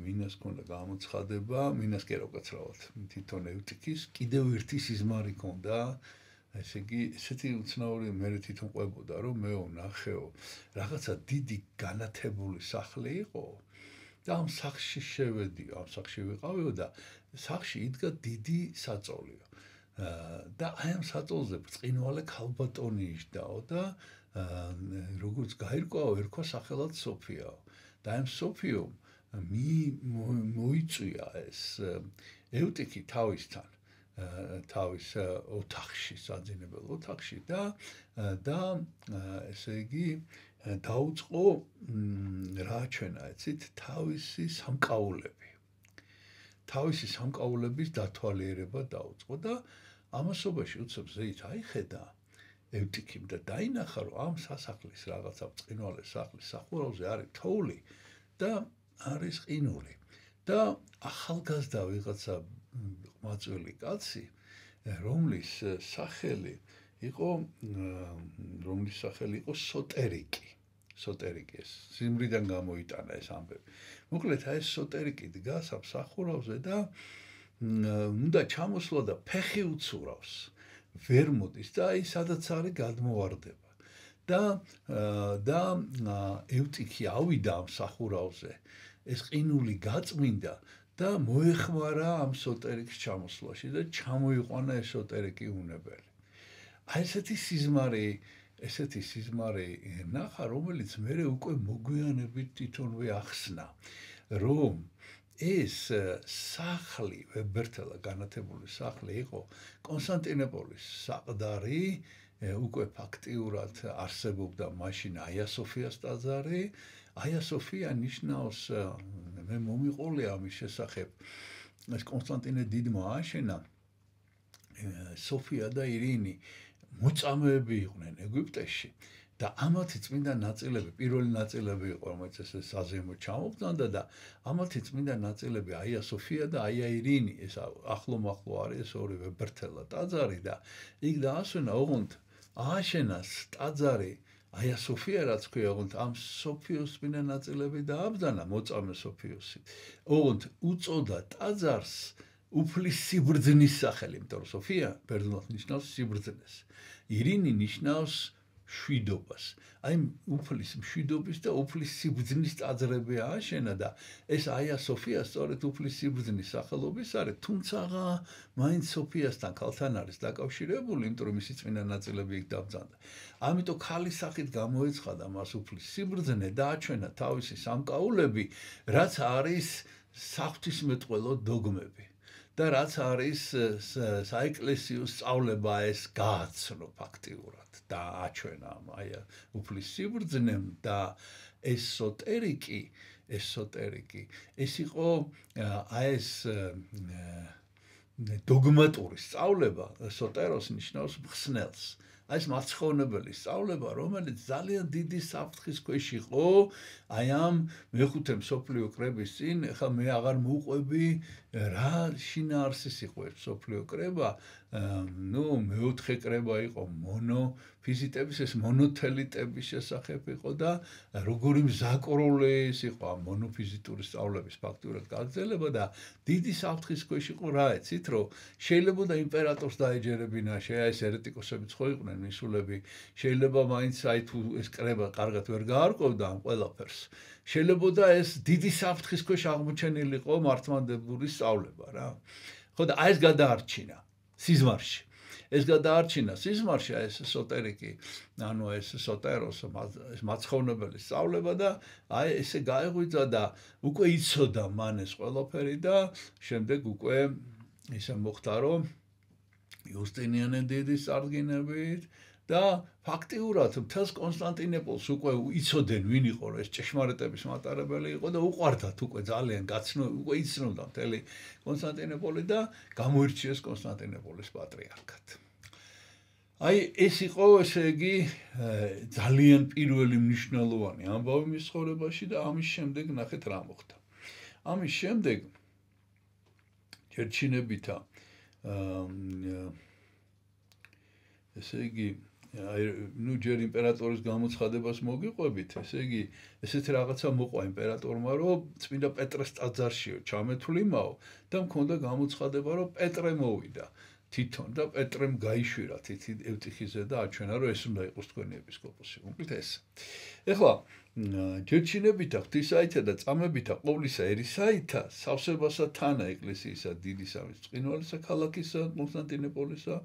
მინას ჰქონდა გამოცხადება, მინას კი რა უკაცრავად, თვითონ ევტიქის კიდევ ერთი სიზმარი ჰქონდა, ესე იგი ესეთი უცნაური მე თვითონ ყვებოდა, რომ მეო ნახეო, რაღაცა დიდი განათებული სახლი იყო და ამ სახლში შევედიო, ამ სახლში ვიყავიო და სახლში იდგა დიდი საწოლიო. და აი ამ საწოლზე ბრწყინვალე ქალბატონი იჯდაო და როგორც გაირკვაო, ერქვა სახელად სოფიაო. და ამ სოფიომ მოიწვია ეს ევტიქი თავისთან, თავის ოთახში, საძინებელ ოთახში და ესე იგი დაუწყო რა ჩვენა, იცით, თავისი სამკაულების დათვალიერება დაუწყო და ამასობაში უცებ ზეით აიხედა ევტიქიმ და დაინახა, რომ ამ სასახლის რაღაცა ბრწყინვალე სახლის სახურავზე არის თოვლი და არის ყინული და ახალგაზრდა ვიღაცა ყმაწვილი კაცი, რომლის სახელი იყო სოტერიკი ეს სიმრიდან გამოიტანა ეს ამბები. მოკლედ აი ეს სოტერიკი დგას ამ სახურავზე და უნდა ჩამოსვლა და ფეხი უცურავს. ვერ მოდის და აი სადაც არის გადმოვარდება. და ევტიქი ავიდა ამ სახურავზე. ეს ყინული გაწმინდა და მოეხმარა ამ სოტერიკის ჩამოსვლაში და ჩამოიყვანა ეს სოტერიკი უნებელი. აი ესეთი სიზმარი ნახა, რომელიც მე უკვე მოგვიანებით თვითონვე ახსნა, რომ ეს სახლი, ვებერთელა განათებული სახლი იყო კონსტანტინოპოლის საყდარი, უკვე ფაქტიურად არსებობდა მაშინ აია სოფიას ტაძარი. აია სოფია ნიშნავს, მე მომიყოლე ამის შესახებ, ეს კონსტანტინე დიდმა ააშენა სოფია და ირინი მოწამეები იყვნენ ეგვიპტეში და ამათი წმინდა ნაწილები, პირველი ნაწილები იყო, რომელიც ეს საზეიმოდ ჩამობრძანდა და ამათი წმინდა ნაწილები აია სოფია და აია ირინი, ეს ახლო-მახლო არის ეს ორი ვებერთელა ტაძარი და იქ დაასვენა, ოღონდ ააშენას ტაძარი აია სოფია რაც ქვია, ოღონდ ამ სოფიოს წმინდა ნაწილები დააბრძანა მოწამე სოფიოსი. ოღონდ უწოდა ტაძარს უფლის სიბრძნის სახელი, იმიტომ რომ სოფია ბერძნულად ნიშნავს სიბრძნეს. ირინი ნიშნავს მშვიდობას. აი უფლის მშვიდობის და უფლის სიბრძნის ტაძრები ააშენა და ეს აია სოფია სწორედ უფლის სიბრძნის სახელობის არის, თუმცა მაინც სოფიასთან ქალთან არის დაკავშირებული, იმიტომ რომ მისი წმინდა ნაწილები იქ დაბრძანდა. ამიტომ ქალის სახით გამოეცხადა მას უფლის სიბრძნე და აჩვენა თავისი სამკაულები, რაც არის საღვთისმეტყველო დოგმები. და რაც არის საეკლესიო სწავლება ეს გააცნო ფაქტიურად და აჩვენა აი უფლის სიბრძნემ და ესოტერიკი ეს იყო აი ეს დოგმატური სწავლება ესოტეროს ნიშნავს მხსნელს აი ეს მაცხოვნებელი სწავლება რომელიც ძალიან დიდი საფრთხის ქვეშ იყო აი ამ მეხუთე მსოფლიო კრების წინ ეხლა მე აღარ მოვყვები რა შინაარსის იყო ეს მსოფლიო კრება ნუ მეოთხე კრება იყო მონოფიზიტების ეს მონოთელიტების შესახებ იყო და როგორი მზაკროლე ის იყო ამ მონოფიზიტური სწავლების ფაქტურად გაგრძელება და დიდი საფრთხის ქვეშ იყო რა ეცით რომ შეიძლება და იმპერატორს დაეჯერებინა ეს ერეტიკოსები ხო იყვნენ მისულები შეიძლება მაინც აი თუ ეს კრება კარგად ვერ გაარკვევდა ამ ყველაფერს შეიძლება და ეს დიდი საფრთხის ქვეშ აღმოჩენილიყო მართლმადიდებლური სწავლება რა ხო და აი ეს გადაარჩინა სიზმარში ეს გადაარჩინა სიზმარში ეს ესოტერიკი ანუ ეს ესოტეროს ეს მაცხოვნებელი სწავლება და აი ესე გაეღვიძა და უკვე იცოდა მან ეს ყველაფერი და შემდეგ უკვე ისე მოხდა რომ იუსტინიანე დიდის წარდგინებით და ფაქტიურად მთელს კონსტანტინოპოლს უკვე იცოდნენ ვინ იყო ეს ჭეშმარიტების მატარებელი იყო და უყვარდათ უკვე ძალიან უკვე იცნობდა მთელი კონსტანტინოპოლი და გამოირჩიეს კონსტანტინოპოლის პატრიარქად. აი ეს იყო ესე იგი ძალიან პირველი მნიშვნელოვანი ამბავი მის ცხოვრებაში და ამის შემდეგ ნახეთ რა მოხდა. ამის შემდეგ ჯერჩინებითა ესე იგი ნუ ჯერ იმპერატორის გამოცხადებას მოგიყვებით, ესე იგი ესეთ რაღაცა მოყვა იმპერატორმა, რომ წმინდა პეტრეს ტაძარშიო ჩამეთვლიმაო და მქონდა გამოცხადება, რომ პეტრე მოვიდა თვითონ და პეტრემ გაიშვირა ევტიხიზე და აჩვენა, რომ ეს უნდა იყოს თქვენი ეპისკოპოსი. მოკლედ ეს. ეხლა ჯერჩინებითა ღვთისაითა და წამებითა ყოვლისა ერისაითა სავსებასა თანა ეკლესიისა დიდისა წყინვალისა ქალაქისა კონსტანტინოპოლისა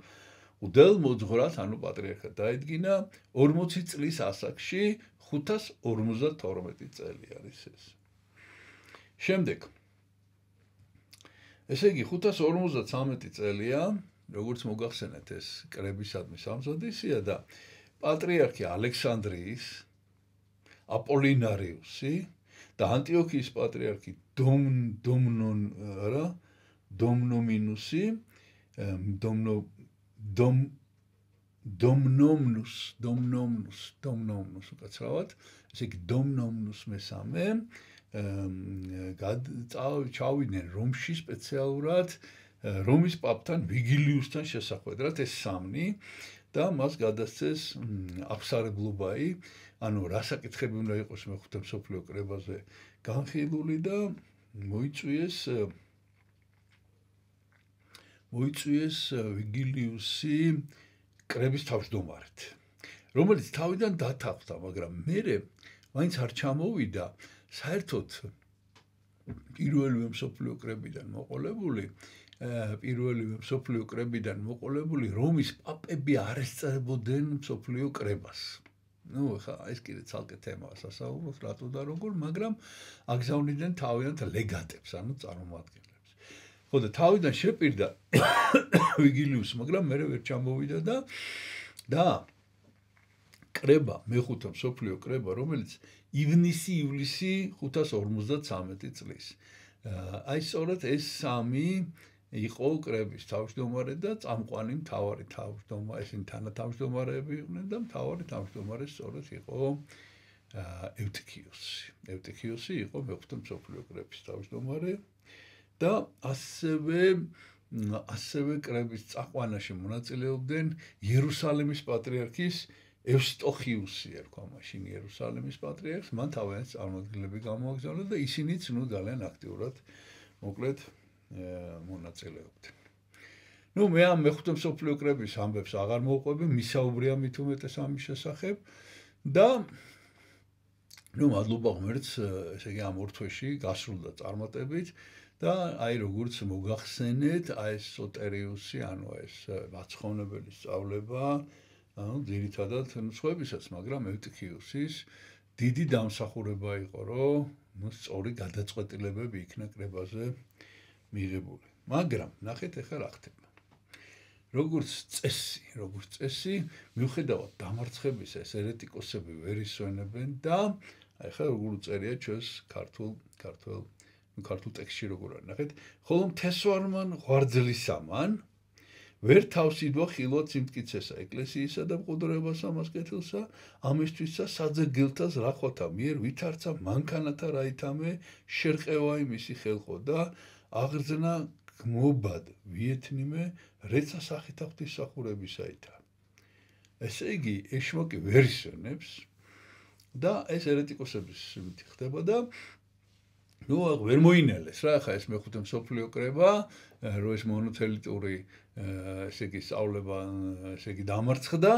უდელ მოძღვრად ანუ პატრიარქად დაედგინა 40 წლის ასაკში 552 წელი არის ეს. შემდეგ ესე იგი 553 წელია როგორც მოგახსენეთ ეს კრებისადმი სამზადისია და პატრიარქი ალექსანდრიის აპოლინარიუსი და ანტიოქიის პატრიარქი დომნომინუსი დომნომნუს უკაცრავად ესე იგი დომნომნუს მესამე ჩავიდნენ რომში სპეციალურად რომის პაპთან ვიგილიუსთან შესახვედრად ეს სამნი და მას გადასცეს აფსარებლობაი ანუ რა საკითხები უნდა იყოს მეხუთე მსოფლიო კრებაზე განხილული და მოიწვიეს ვიგილიუსი კრების თავმჯდომარედ რომელიც თავიდან დათანხმდა მაგრამ მერე მაინც არ ჩამოვიდა საერთოდ პირველივე მსოფლიო კრებიდან მოყოლებული რომის პაპები არ ესწრებოდნენ მსოფლიო კრებას. ნუ ხა ეს კიდე ცალკე თემაა სასაუბროს რატო და როგორ, მაგრამ აგზავნიდნენ თავიანთ ლეგატებს, ანუ წარმომადგენლებს. ხო და თავიდან შეპირდა ვიგილიუსი, მაგრამ მერე ვერ ჩამოვიდა და კრება, მეხუთე მსოფლიო კრება, რომელიც ივნისი 553 წლის. აი სწორედ ეს სამი იყო კრების თავმჯდომარე და წამყვანი მთავარი თავმჯდომარე, ესენი თანათავმჯდომარეები იყვნენ და მთავარი თავმჯდომარე სწორედ იყო ევტიქიუსი. ევტიქიუსი იყო მეხუთე მსოფლიო კრების თავმჯდომარე და ასევე კრების წაყვანაში მონაწილეობდნენ იერუსალიმის პატრიარქის ევსტოხიუსი ერქვა მაშინ იერუსალიმის პატრიარქს, მან თავიანთი წარმომადგენლები გამოაგზავნა და ისინიც ძალიან აქტიურად მოკლედ მონაწილეობდნენ. ნუ მე ამ მეხუთე მსოფლიო კრების ამბებს აღარ მოვყვები, მისაუბრია მით უმეტეს ამის შესახებ და ნუ მადლობა ღმერთს, ესე იგი ამ ორ თვეში გასრულდა წარმატებით და აი როგორც მოგახსენეთ, აი ეს სოტერიუსი, ანუ ეს მაცხოვნებელი სწავლება, ანუ ძირითადად სხვებისაც, მაგრამ ევტიქიუსის დიდი დამსახურება იყო, რომ სწორი გადაწყვეტილებები იქნა კრებაზე მიღებული. მაგრამ ნახეთ ახლა რა ხდება. როგორც წესი, მიუხედავად დამარცხებისა, ეს ერეტიკოსები ვერ ისვენებენ და ახლა როგორ წერია ჩვენს ქართულ ტექსტში როგორ არის. ნახეთ, ხოლო მთესვარმან ღვარძლისამან ვერ თავს იდვა ხილვად სიმტკიცესა ეკლესიისა და მყუდრებასა მას კეთილსა, ამისთვისა საძეგილთას რახვათა მიერ ვითარცა მანქანათა რაითამე შერყევაი მისი ხელყო და აღრძნა გმობად ვიეთნიმე რეცა სახითა ღვთისმსახურებისაითა. ესე იგი, ეშმაკი ვერ ისვენებს და ეს ერეტიკოსების იმით ხდება და ნუ ვერ მოინელეს რა, ხა ეს მეხუთე მსოფლიო კრება, რომ ეს მონოთელიტური ესე იგი სწავლება, ესე იგი დამარცხდა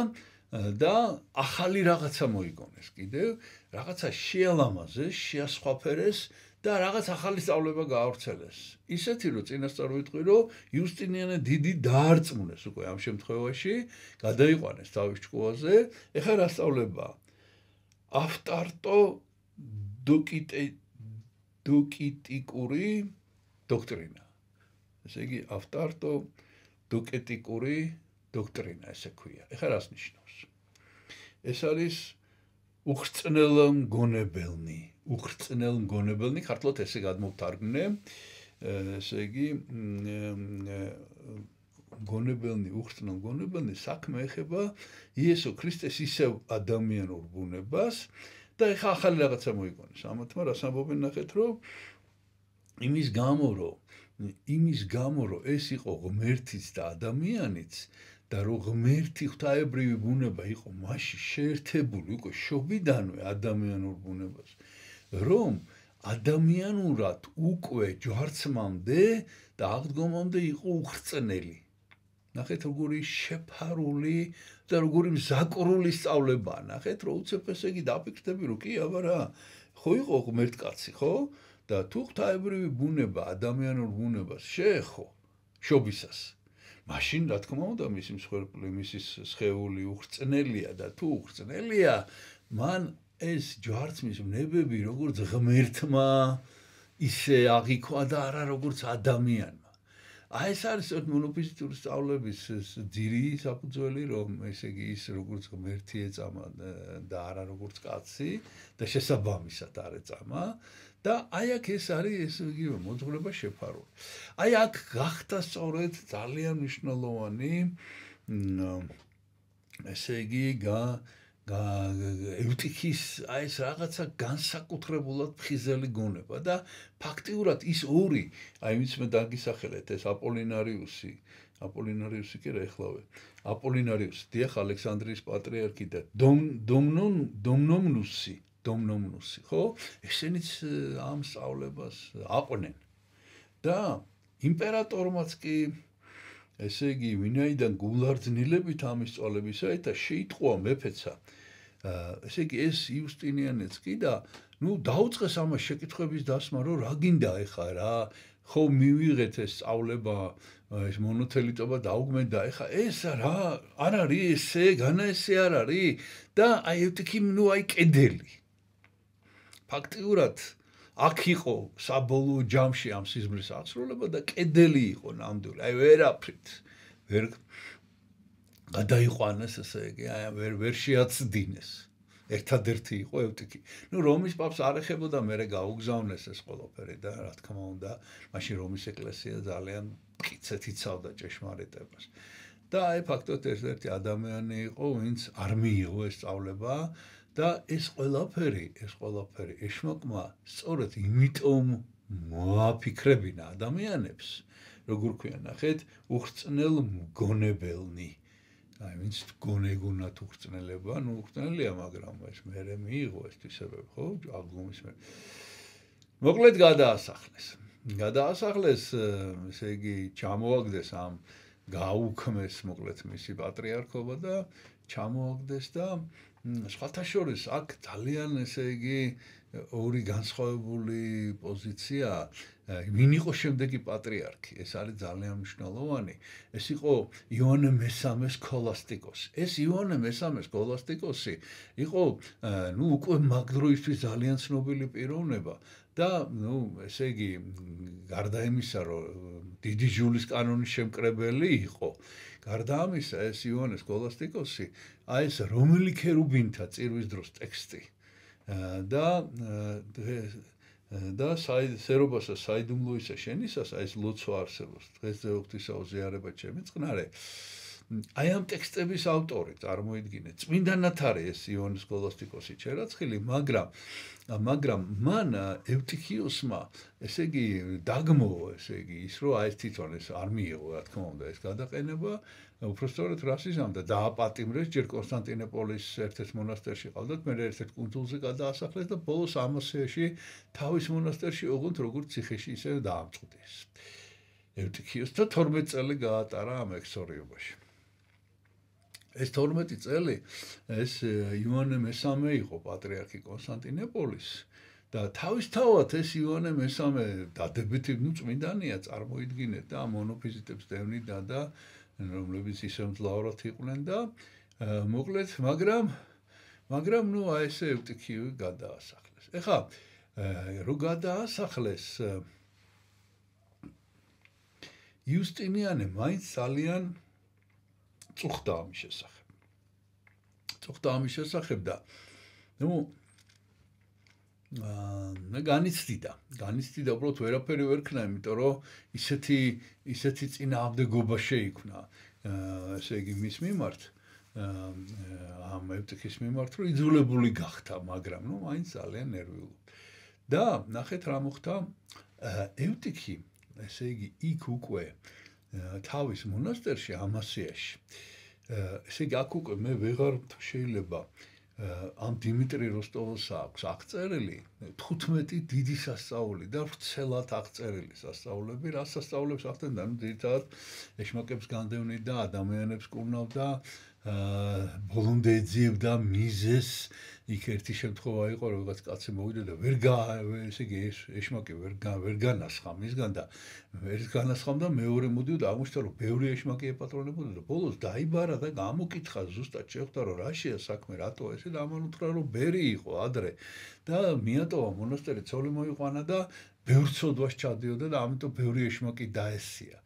და ახალი რაღაცა მოიგონეს კიდევ, რაღაცა შეალამაზეს, შეასხვაფერეს და რაღაც ახალი სწავლება გაავრცელეს. ისეთი რომ წინასწარ ვიტყვი, რომ იუსტინიანე დიდი დაარწმუნეს უკვე ამ შემთხვევაში, გადაიყვანეს თავის ჭკუაზე, ეხლა რა სწავლებაა? ავტარტო დოკიტიკური დოქტრინა. ესე იგი, ავტარტო დოკეტიკური დოქტრინა, ესე ქვია. ეხლა რას ნიშნავს? ეს არის უხრწნელმგონებელნი, ქართულად ესე გადმოვთარგმნე. ესე იგი, უხრწნელმგონებელნი საქმე ეხება იესო ქრისტეს ისევ ადამიანურ ბუნებას და ეხლა ახალი რაღაცა მოიგონეს. ამათმა რას ამბობენ ნახეთ, რომ იმის გამო, რომ ეს იყო ღმერთიც და ადამიანიც და რომ ღმერთი ღვთაებრივი ბუნება იყო მასში შეერთებული უკვე შობიდანვე ადამიანურ ბუნებას, რომ ადამიანურად უკვე ჯვარცმამდე და აღდგომამდე იყო უხრწნელი. ნახეთ, როგორი შეფარული და როგორი მზაკრული სწავლებაა. ნახეთ, რომ უცებ ესე იგი დაფიქრდები, რომ კი, აბა რა, ხო იყო ღმერთკაცი, ხო? და თუ ღვთაებრივი ბუნება ადამიანურ ბუნებას შეეხო შობისას, მაშინ რა თქმა უნდა მისი მსხვერპლი, მისი სხეული უხრწნელია და თუ უხრწნელია, მან ეს ჯვარცმის ვნებები როგორც ღმერთმა ისე აღიქვა და არა როგორც ადამიანმა. აი ეს არის მონოფიზიტური სწავლების ძირი საფუძველი, რომ ესე იგი ის როგორც ღმერთი ეწამა და არა როგორც კაცი და შესაბამისად არ ეწამა და აი აქ ეს არის ესე იგი მოძღვრება შეფარული. აი აქ გახდა სწორედ ძალიან მნიშვნელოვანი ესე იგი ევტიქის აი ეს რაღაცა განსაკუთრებულად ფხიზელი გონება და ფაქტიურად ის ორი, აი ვინც მე დაგისახელეთ, ეს აპოლინარიუსი კი რა ეხლავე, აპოლინარიუსი, დიახ, ალექსანდრიის პატრიარქი და დომნომნუსი, ხო? ესენიც ამ სწავლებას აყვნენ. და იმპერატორმაც კი ესე იგი, ვინაიდან გულარძნილებით ამის სწავლებისაითა შეიტყვა მეფეცა. ესე იგი, ეს იუსტინიანეც კი და ნუ დაუწყეს ამას შეკითხვების დასმა, რომ რა გინდა ეხა რა, ხო მივიღეთ ეს სწავლება, ეს მონოთელიტობა დაუგმენდა, ეხა ეს რა არ არის ესე, განა ესე არ არის და აი ევტიქი ნუ აი კედელი. ფაქტიურად აქ იყო საბოლოო ჯამში ამ სიზმრის აღსრულება და კედელი იყო ნამდვილი. აი ვერაფრით ვერ გადაიყვანეს, ესე იგი, აი ვერ შეაცდინეს. ერთადერთი იყო ევტიქი. ნუ რომის პაპს არ ეხებოდა, მერე გაუგზავნეს ეს ყველაფერი და რა თქმა უნდა, მაშინ რომის ეკლესია ძალიან მტკიცედ იცავდა ჭეშმარიტებას. და აი ფაქტობრივად ერთ-ერთი ადამიანი იყო, ვინც არ მიიღო ეს სწავლება და ეს ყველაფერი ეშმაკმა სწორედ იმიტომ მოაფიქრებინა ადამიანებს, როგორ ქვია, ნახეთ, უხრწნელმგონებელნი. აი, ვინც გონეგონათ უხრწნელება, ნუ უხრწნელია, მაგრამ ეს მერე მიიღო ეს თვისებები, ხო? აღდგომის მერე. მოკლედ გადაასახლეს, ესე იგი, ჩამოაგდეს ამ გაუქმეს მოკლედ მისი პატრიარქობა და ჩამოაგდეს და სხვათა შორის აქ ძალიან ესე იგი ორი განსხვავებული პოზიცია ვინ იყო შემდეგი პატრიარქი ეს არის ძალიან მნიშვნელოვანი ეს იყო იოანე მესამე სქოლასტიკოსი ეს იოანე მესამე სქოლასტიკოსი იყო ნუ უკვე მაგ დროისთვის ძალიან ცნობილი პიროვნება და ნუ ესე იგი გარდა იმისა რომ დიდი ჟულის კანონის შემკრებელი იყო გარდა ამისა ეს იოანე სქოლასტიკოსი აი ეს რომელი ქერუბინთა წირვის დროს ტექსტი და სერობასა საიდუმლოისა შენისას აი ეს ლოცვა არსებობს დღეს ზეოღვთისა უზიარება ჩემი წყნარე აი ამ ტექსტების ავტორი წარმოიდგინეთ წმინდანად არის ეს იოანე სქოლასტიკოსი ჩერაცხილი მაგრამ მან ევტიქიოსმა ესე იგი დაგმოვა ესე იგი ის რომ აი ეს თვითონ ეს არ მიიღო რა თქმა უნდა ეს გადაყენება უბრალოდ რას იზამდა დააპატიმრეს ჯერ კონსტანტინოპოლის ერთ-ერთ მონასტერში ყავდათ მე ერთ-ერთ კუნძულზე გადაასახლეს და ბოლოს ამასიაში თავის მონასტერში ოღონდ როგორც ციხეში ისე დაამწყდეს ევტიქიოს და 12 წელი გაატარა ამ ექსორიობაში ეს 12 წელი ეს იოანე მესამე იყო პატრიარქი კონსტანტინოპოლის და თავისთავად ეს იოანე მესამე დადებითი ნუ წმინდანია წარმოიდგინეთ და მონოფიზიტებს დევნიდა და რომლებიც ისე მძლავრად იყვნენ და მოკლედ მაგრამ ნუ აი ესე ევტიქიო გადაასახლეს ეხლა რო გადაასახლეს იუსტინიანე მაინც ძალიან წუხდა ამის შესახებ და ნუ განიცდიდა უბრალოდ ვერაფერი ვერ ქნა იმიტომ რომ ისეთი წინააღმდეგობა შეიქმნა ესე იგი მის მიმართ ამ ევტიქის მიმართ რომ იძულებული გახდა მაგრამ ნუ მაინც ძალიან ნერვიულობდა და ნახეთ რა მოხდა ევტიქი ესე იგი იქ უკვე თავის მონასტერში ამასიაში ესე იგი აქ უკვე მე ვეღარ შეიძლება ამ დიმიტრი როსტოვსა აქვს აღწერილი 15 დიდი სასწაული და ვრცელად აღწერილი სასწაულები რა სასწაულებს ახდენდა ნუ ძირითადად ეშმაკებს განდევნიდა ადამიანებს კურნავდა ბოლომდე ეძიებდა მიზეს იქ ერთი შემთხვევა იყო რომ რაღაც კაცი მოვიდა და ესე იგი ეშმაკი ვერ განასხა მისგან და ვერ განასხამდა მეორე მოდიოდა აღმოჩნდა რომ ბევრი ეშმაკი ეპატრონებოდა და ბოლოს დაიბარა და გამოკითხა ზუსტად შეხვდა რომ რაშია საქმე რატო ესე და ამან უთხრა რომ ბერი იყო ადრე და მიატოვა მონასტერი ცოლი მოიყვანა და ბევრ ცოდვას ჩადიოდა და ამიტომ ბევრი ეშმაკი დაესია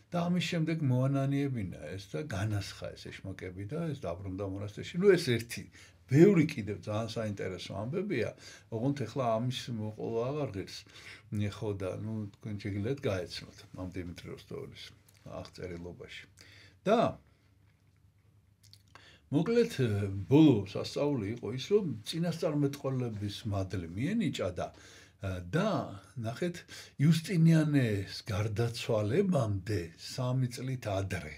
და ამის შემდეგ მოანანიებინა ეს და განასხა ეს ეშმაკები და ეს დაბრუნდა მონასტერში ნუ ეს ერთი ბევრი კიდევ ძალიან საინტერესო ამბებია ოღონდ ეხლა ამის მოყოლა აღარ ღირს ხო და ნუ თქვენ შეგიძლიათ გაეცნოთ ამ დიმიტრი როსტოვის აღწერილობაში და მოკლედ ბოლო სასწაული იყო ის რომ წინასწარმეტყველების მადლი მიენიჭა და ნახეთ იუსტინიანეს გარდაცვალებამდე 3 წლით ადრე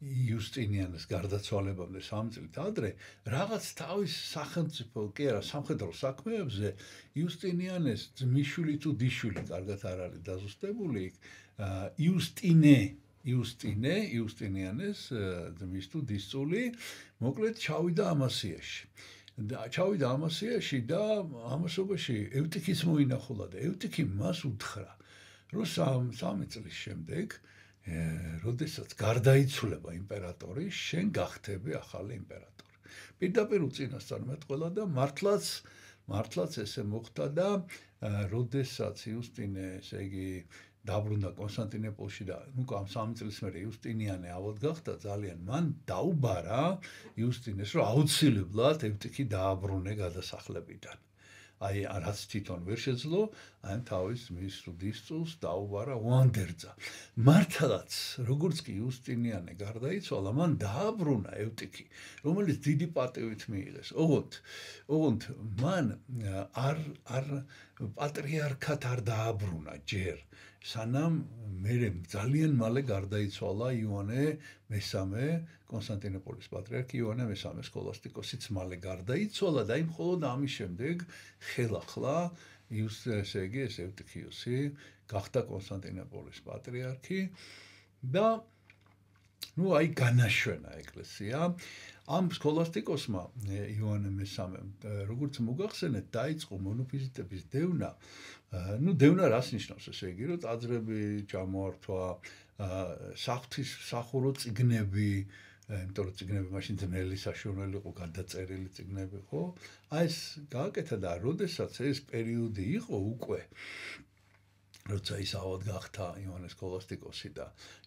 იუსტინიანეს გარდაცვალებამდე 3 წლით ადრე რაღაც თავის სახელმწიფო კი არა სამხედრო საქმეებზე იუსტინიანეს ძმისშვილი თუ დისშვილი კარგად არ არის დაზუსტებული იუსტინიანეს ძმის თუ დისწული მოკლედ ჩავიდა ამასიაში და ამასობაში ევტიქის მოინახულა და ევტიქი მას უთხრა რომ 3 წლის შემდეგ როდესაც გარდაიცვლება იმპერატორი შენ გახდები ახალი იმპერატორი პირდაპირ უწინასწარმეტყველა და მართლაც ესე მოხდა და როდესაც იუსტინე ესე იგი დაბრუნდა კონსტანტინოპოლში და ნუ ამ 3 წლის მერე იუსტინიანე ავად გახდა ძალიან მან დაუბარა იუსტინეს რომ აუცილებლად ევტიქი დააბრუნე გადასახლებიდან აი რაც თვითონ ვერ შეძლო აი თავის მის დისწულს დაუბარა უანდერძა მართლაც როგორც კი იუსტინიანე გარდაიცვალა მან დააბრუნა ევტიქი რომელიც დიდი პატივით მიიღეს ოღონდ მან არ პატრიარქად არ დააბრუნა ჯერ სანამ მერე ძალიან მალე გარდაიცვალა იოანე მესამე კონსტანტინოპოლის პატრიარქი იოანე მესამე სქოლასტიკოსიც მალე გარდაიცვალა და იმ მხოლოდ ამის შემდეგ ხელახლა ესე იგი ევტიქიოსი გახდა კონსტანტინოპოლის პატრიარქი და ნუ აი განაშვენა ეკლესია. ამ სქოლასტიკოსმა იოანე მესამემ, როგორც მოგახსენეთ, დაიწყო მონოფიზიტების დევნა. ნუ დევნა რას ნიშნავს, ესე იგი, რომ ტაძრები ჩამოართვა, სახურო წიგნები, იმიტომ რომ წიგნები მაშინ ძნელი საშუალო იყო, გადაწერილი წიგნები, ხო? აი ეს გააკეთა და როდესაც ეს პერიოდი იყო უკვე როცა ის ავად გახდა იოანე სქოლასტიკოსი და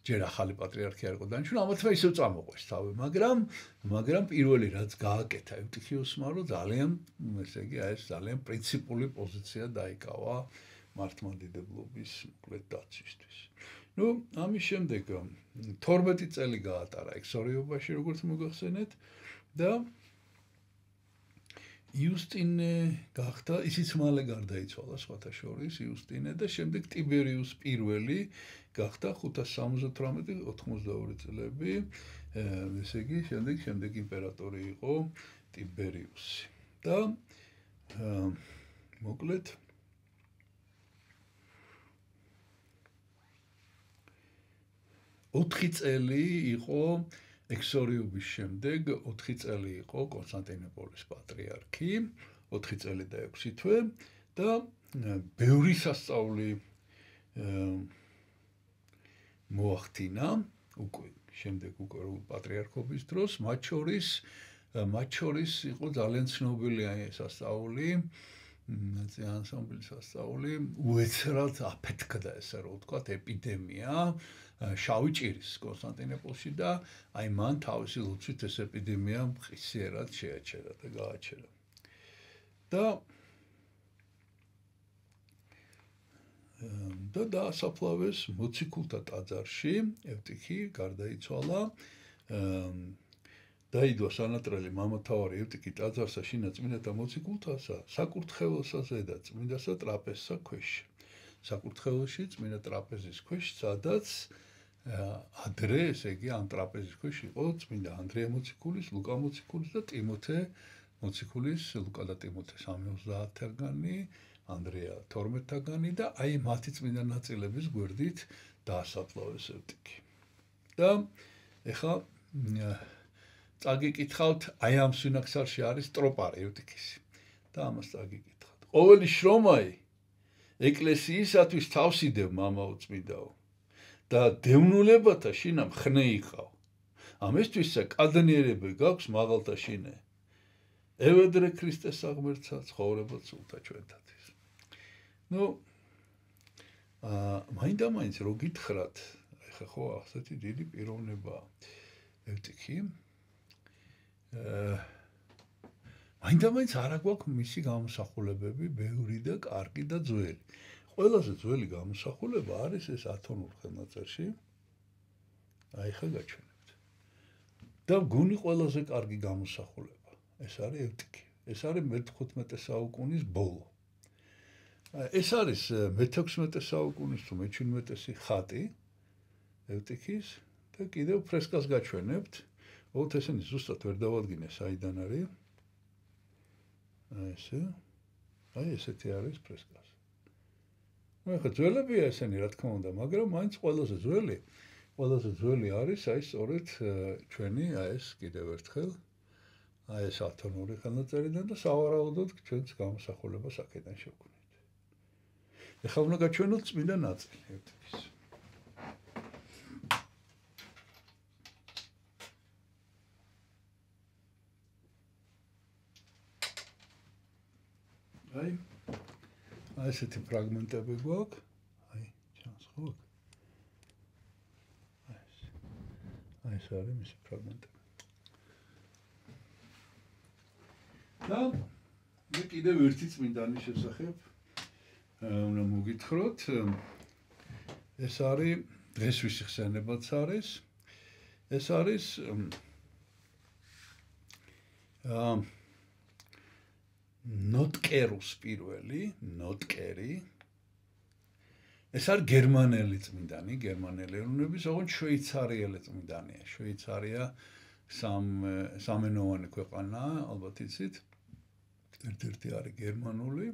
ჯერ ახალი პატრიარქი არ იყო დანიშნული, ამათმა ისევ წამოყვეს თავი, მაგრამ პირველი რაც გააკეთა ევტიქიოსმა, რომ ძალიან, ესე იგი, ეს ძალიან პრინციპული პოზიცია დაიკავა მართლმადიდებლობის მოკლედ დაცვისთვის. ნუ ამის შემდეგ 12 წელი გაატარა ექსორიობაში, როგორც მოგახსენეთ და იუსტინე გახდა, ისიც მალე გარდაიცვალა სხვათა შორის იუსტინე და შემდეგ ტიბერიუს პირველი გახდა 578-82 წლები, ესე იგი, შემდეგ იმპერატორი იყო ტიბერიუსი. და მოკლედ 4 წელი იყო ექსორიუმის შემდეგ 4 წელი იყო კონსტანტინოპოლის პატრიარქი, 4 წელი და 6 თვე და ბევრი სასწაული მოახდინა უკვე შემდეგ უკვე პატრიარქობის დროს, მათ შორის იყო ძალიან ცნობილი სასწაული, ანსამბლი სასწაული, უეცრად აფეთქდა ესე რომ ვთქვათ ეპიდემია შავი ჭირის კონსტანტინოპოლში და აი მან თავისი ლოცვით ეს ეპიდემია მყისიერად შეაჩერა და გააჩერა. და დაასაფლავეს მოციქულთა ტაძარში, ევტიქი გარდაიცვალა. დაიდო სანატრელი მამათავარი ევტიქი ტაძარსა შინა წმინდათა მოციქულთასა, საკურთხეველსა ზედა წმინდასა ტრაპეზსა ქვეშ. საკურთხეველში წმინდა ტრაპეზის ქვეშ, სადაც ადრე, ესე იგი, ამ ტრაპეზის ქვეშ იყო წმინდა ანდრია მოციქულის, ლუკა მოციქულის და ტიმოთე მოციქულის, ლუკა და ტიმოთე 70-თაგანი, ანდრია 12-თაგანი და აი მათი წმინდა ნაწილების გვერდით დაასაფლავეს ევტიქი. და ეხლა წაგიკითხავთ, აი ამ სვინაქსარში არის ტროპარი ევტიქისი. და ამას წაგიკითხავთ. ყოველი შრომაი ეკლესიისათვის თავსიდევ მამაო წმინდაო და დევნულებათა შინა მხნე იყავ. ამისთვისა კადნიერები გაქვს მაღალთა შინე. ევედრე ქრისტეს აღმერთსა ცხოვრება სულთა ჩვენთათვის. ნუ მაინდა-მაინც რო გითხრათ, ეხლა ხო ასეთი დიდი პიროვნებაა ევტიქი. მაინდა-მაინც არა გვაქვს მისი გამოსახულებები ბევრი და კარგი და ძველი. ყველაზე ძველი გამოსახულება არის ეს ათონურ ხელნაწერში. აი ხა გაჩვენებთ. და გუნი ყველაზე კარგი გამოსახულება. ეს არის ევტიქი. ეს არის მე-15 საუკუნის ბოლო. ეს არის მე-16 საუკუნის თუ მე-17 ხატი ევტიქის და კიდევ ფრესკას გაჩვენებთ. ოღონდ ესენი ზუსტად ვერ დავადგინე საიდან არის. აი ესეთი არის ფრესკას. ახლა ძველებია ესენი, რა თქმა უნდა, მაგრამ მაინც ყველაზე ძველი არის აი სწორედ ჩვენი აი ეს კიდევ ერთხელ აი ეს ათონური ხელნაწერიდან და სავარაუდოდ ჩვენს გამოსახულებას აქედან შევქმნით. ეხლა უნდა გაჩვენოთ წმინდა ნაწილი ევტიქის. აი ესეთი ფრაგმენტები გვაქვს. აი ჩანს ხო? აი ეს არის მისი ფრაგმენტები. და მე კიდევ ერთი წმინდანის შესახებ უნდა მოგითხროთ. ეს არის დღეს ვისი ხსენებაც არის. ეს არის ნოტკერუს პირველი, ნოტკერი. ეს არის გერმანელი წმინდანი, გერმანელი ეროვნების, ოღონდ შვეიცარიელი წმინდანია. შვეიცარია სამენოვანი ქვეყანაა, ალბათ იცით. ერთ-ერთი არის გერმანული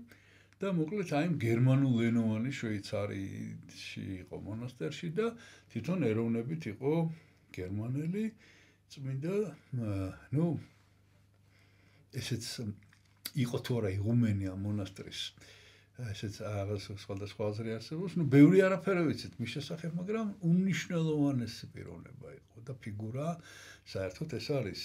და მოკლედ აი გერმანულენოვანი შვეიცარიაში იყო მონასტერში და თვითონ ეროვნებით იყო გერმანელი წმინდა ნუ ესეც იყო თუ არა იღუმენი ამ მონასტრის ესეც რაღაც სხვადასხვა აზრი არსებობს ნუ ბევრი არაფერი ვიცით მის შესახებ მაგრამ უმნიშვნელოვანესი პიროვნება იყო და ფიგურა საერთოდ ეს არის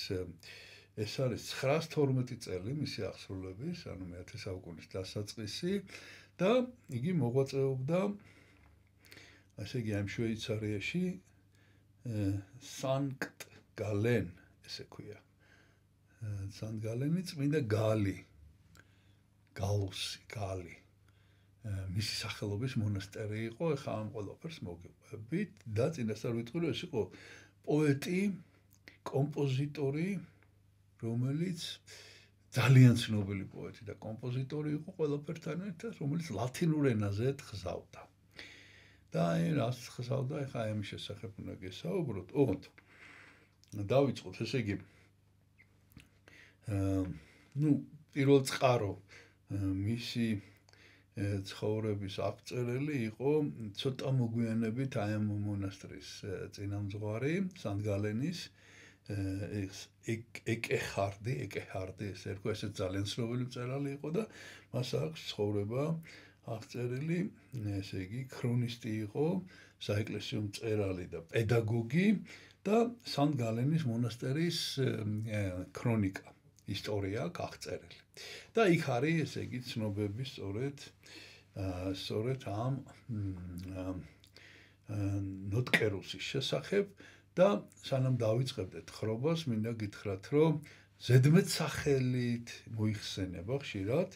912 წელი მისი აღსრულების ანუ მე-10 საუკუნის დასაწყისი და იგი მოღვაწეობდა ასე იგი ამ შვეიცარიაში სანქტ გალენ ესე ქვია სანქტ გალენი წმინდა გალი მისი სახელობის მონასტერი იყო ეხლა ამ ყველაფერს მოგიყვებით და წინასწარ ვიტყვი რომ ეს იყო პოეტი კომპოზიტორი რომელიც ძალიან ცნობილი პოეტი და კომპოზიტორი იყო ყველაფერთან ერთად რომელიც ლათინურ ენაზე თხზავდა და აი რას ხსავდა ეხა ამის შესახებ უნდა გესაუბროთ ოღონდ დავიწყოთ ესე იგი ნუ პირველ წყარო მისი ცხოვრების აღწერილი იყო ცოტა მოგვიანებით აი ამ მონასტრის წინამძღვარი სანტ-გალენის ეკეხარდი ესე რქვა ეს ძალიან ცნობილი მწერალი იყო და მას აქვს ცხოვრება აღწერილი ესე იგი ქრონისტი იყო საეკლესიო მწერალი და პედაგოგი და სანტ-გალენის მონასტერის ქრონიკა ისტორია გახწერილი და იქ არის ესე იგი ცნობები სწორედ ამ ნოტკერუსის შესახებ და სანამ დავიწყებდეთ ხრობას მინდა გითხრათ რომ ზედმეტ სახელით მოიხსენება ხშირად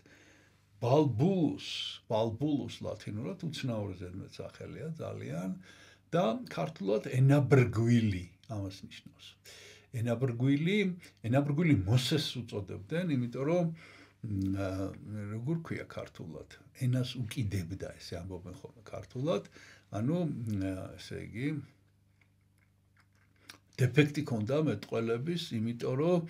ბალბულუს ლათინურად უცნაური ზედმეტ სახელია ძალიან და ქართულად ენაბრგვილი ამას ნიშნავს ენაბრგვილი მოსეს უწოდებდნენ იმიტომ რომ როგორ ქვია ქართულად ენას უკიდებდა ესე ამბობენ ხოლმე ქართულად ანუ ესე იგი დეფექტი ქონდა მეტყველების იმიტომ რომ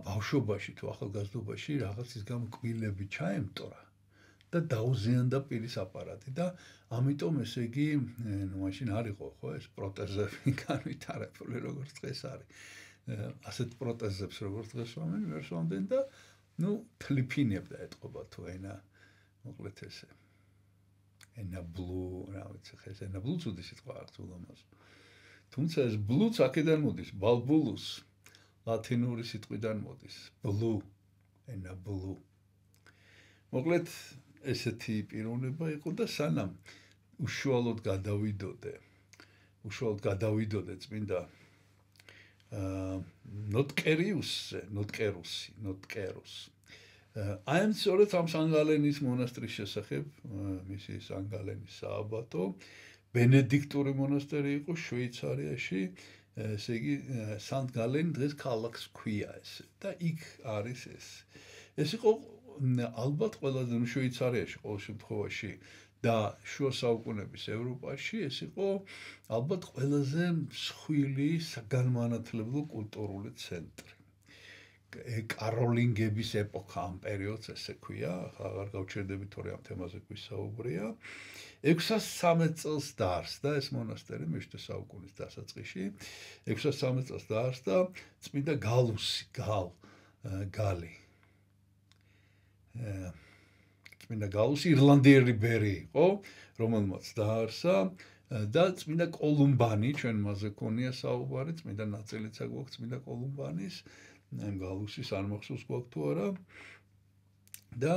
ბავშვობაში თუ ახალგაზრდობაში რაღაც ის გამკვილები ჩაემტორა და დაუზიანდა პირის აპარატი და ამიტომ ესე იგი ნუ მაშინ არისო ხო ეს პროტეზები განვითარებული როგორც დღეს არის ასეთ პროტეზებს როგორც დღეს ვამენ და ნუ თლიფინებდა ეთყობა თუ ენა მოკლედ ესე ენა ბლუ რა ვიცი ხე ეს ენა ბლუც უდის სიტყვა აღწულ ამას თუმცა ეს ბლუც აქედან მოდის ბალბულუს ლათინური სიტყვიდან მოდის ბლუ ენა ბლუ მოკლედ ესეთი პიროვნება იყო და სანამ უშუალოდ გადავიდოდე წმინდა ნოტკერუსი აი ამ სწორედ ამ სანტ-გალენის მონასტრის შესახებ მისი სანტ-გალენის სააბატო ბენედიქტური მონასტერი იყო შვეიცარიაში ესე იგი სანტ-გალენი დღეს ქალაქს ქვია ეს და იქ არის ეს იყო ალბათ ყველაზე შვეიცარიაში ყოველ შემთხვევაში და შუა საუკუნეების ევროპაში ეს იყო ალბათ ყველაზე მსხვილი საგანმანათლებლო კულტურული ცენტრი კაროლინგების ეპოქა ამ პერიოდს ესე ქვია აღარ გავჩერდებით თორე ამ თემაზე გვისაუბრია 613 წელს დაარსდა ეს მონასტერი მე-7 საუკუნის დასაწყისში 613 წელს დაარსდა წმინდა გალი წმინდა გალუსი ირლანდიელი ბერი იყო რომელმაც დაარსა და წმინდა კოლუმბანი ჩვენ მასზე ქონია საუბარი წმინდა ნაწილიც აქვს წმინდა კოლუმბანის ამ გალუსის არ მახსოვს გვაქვს თუ არა და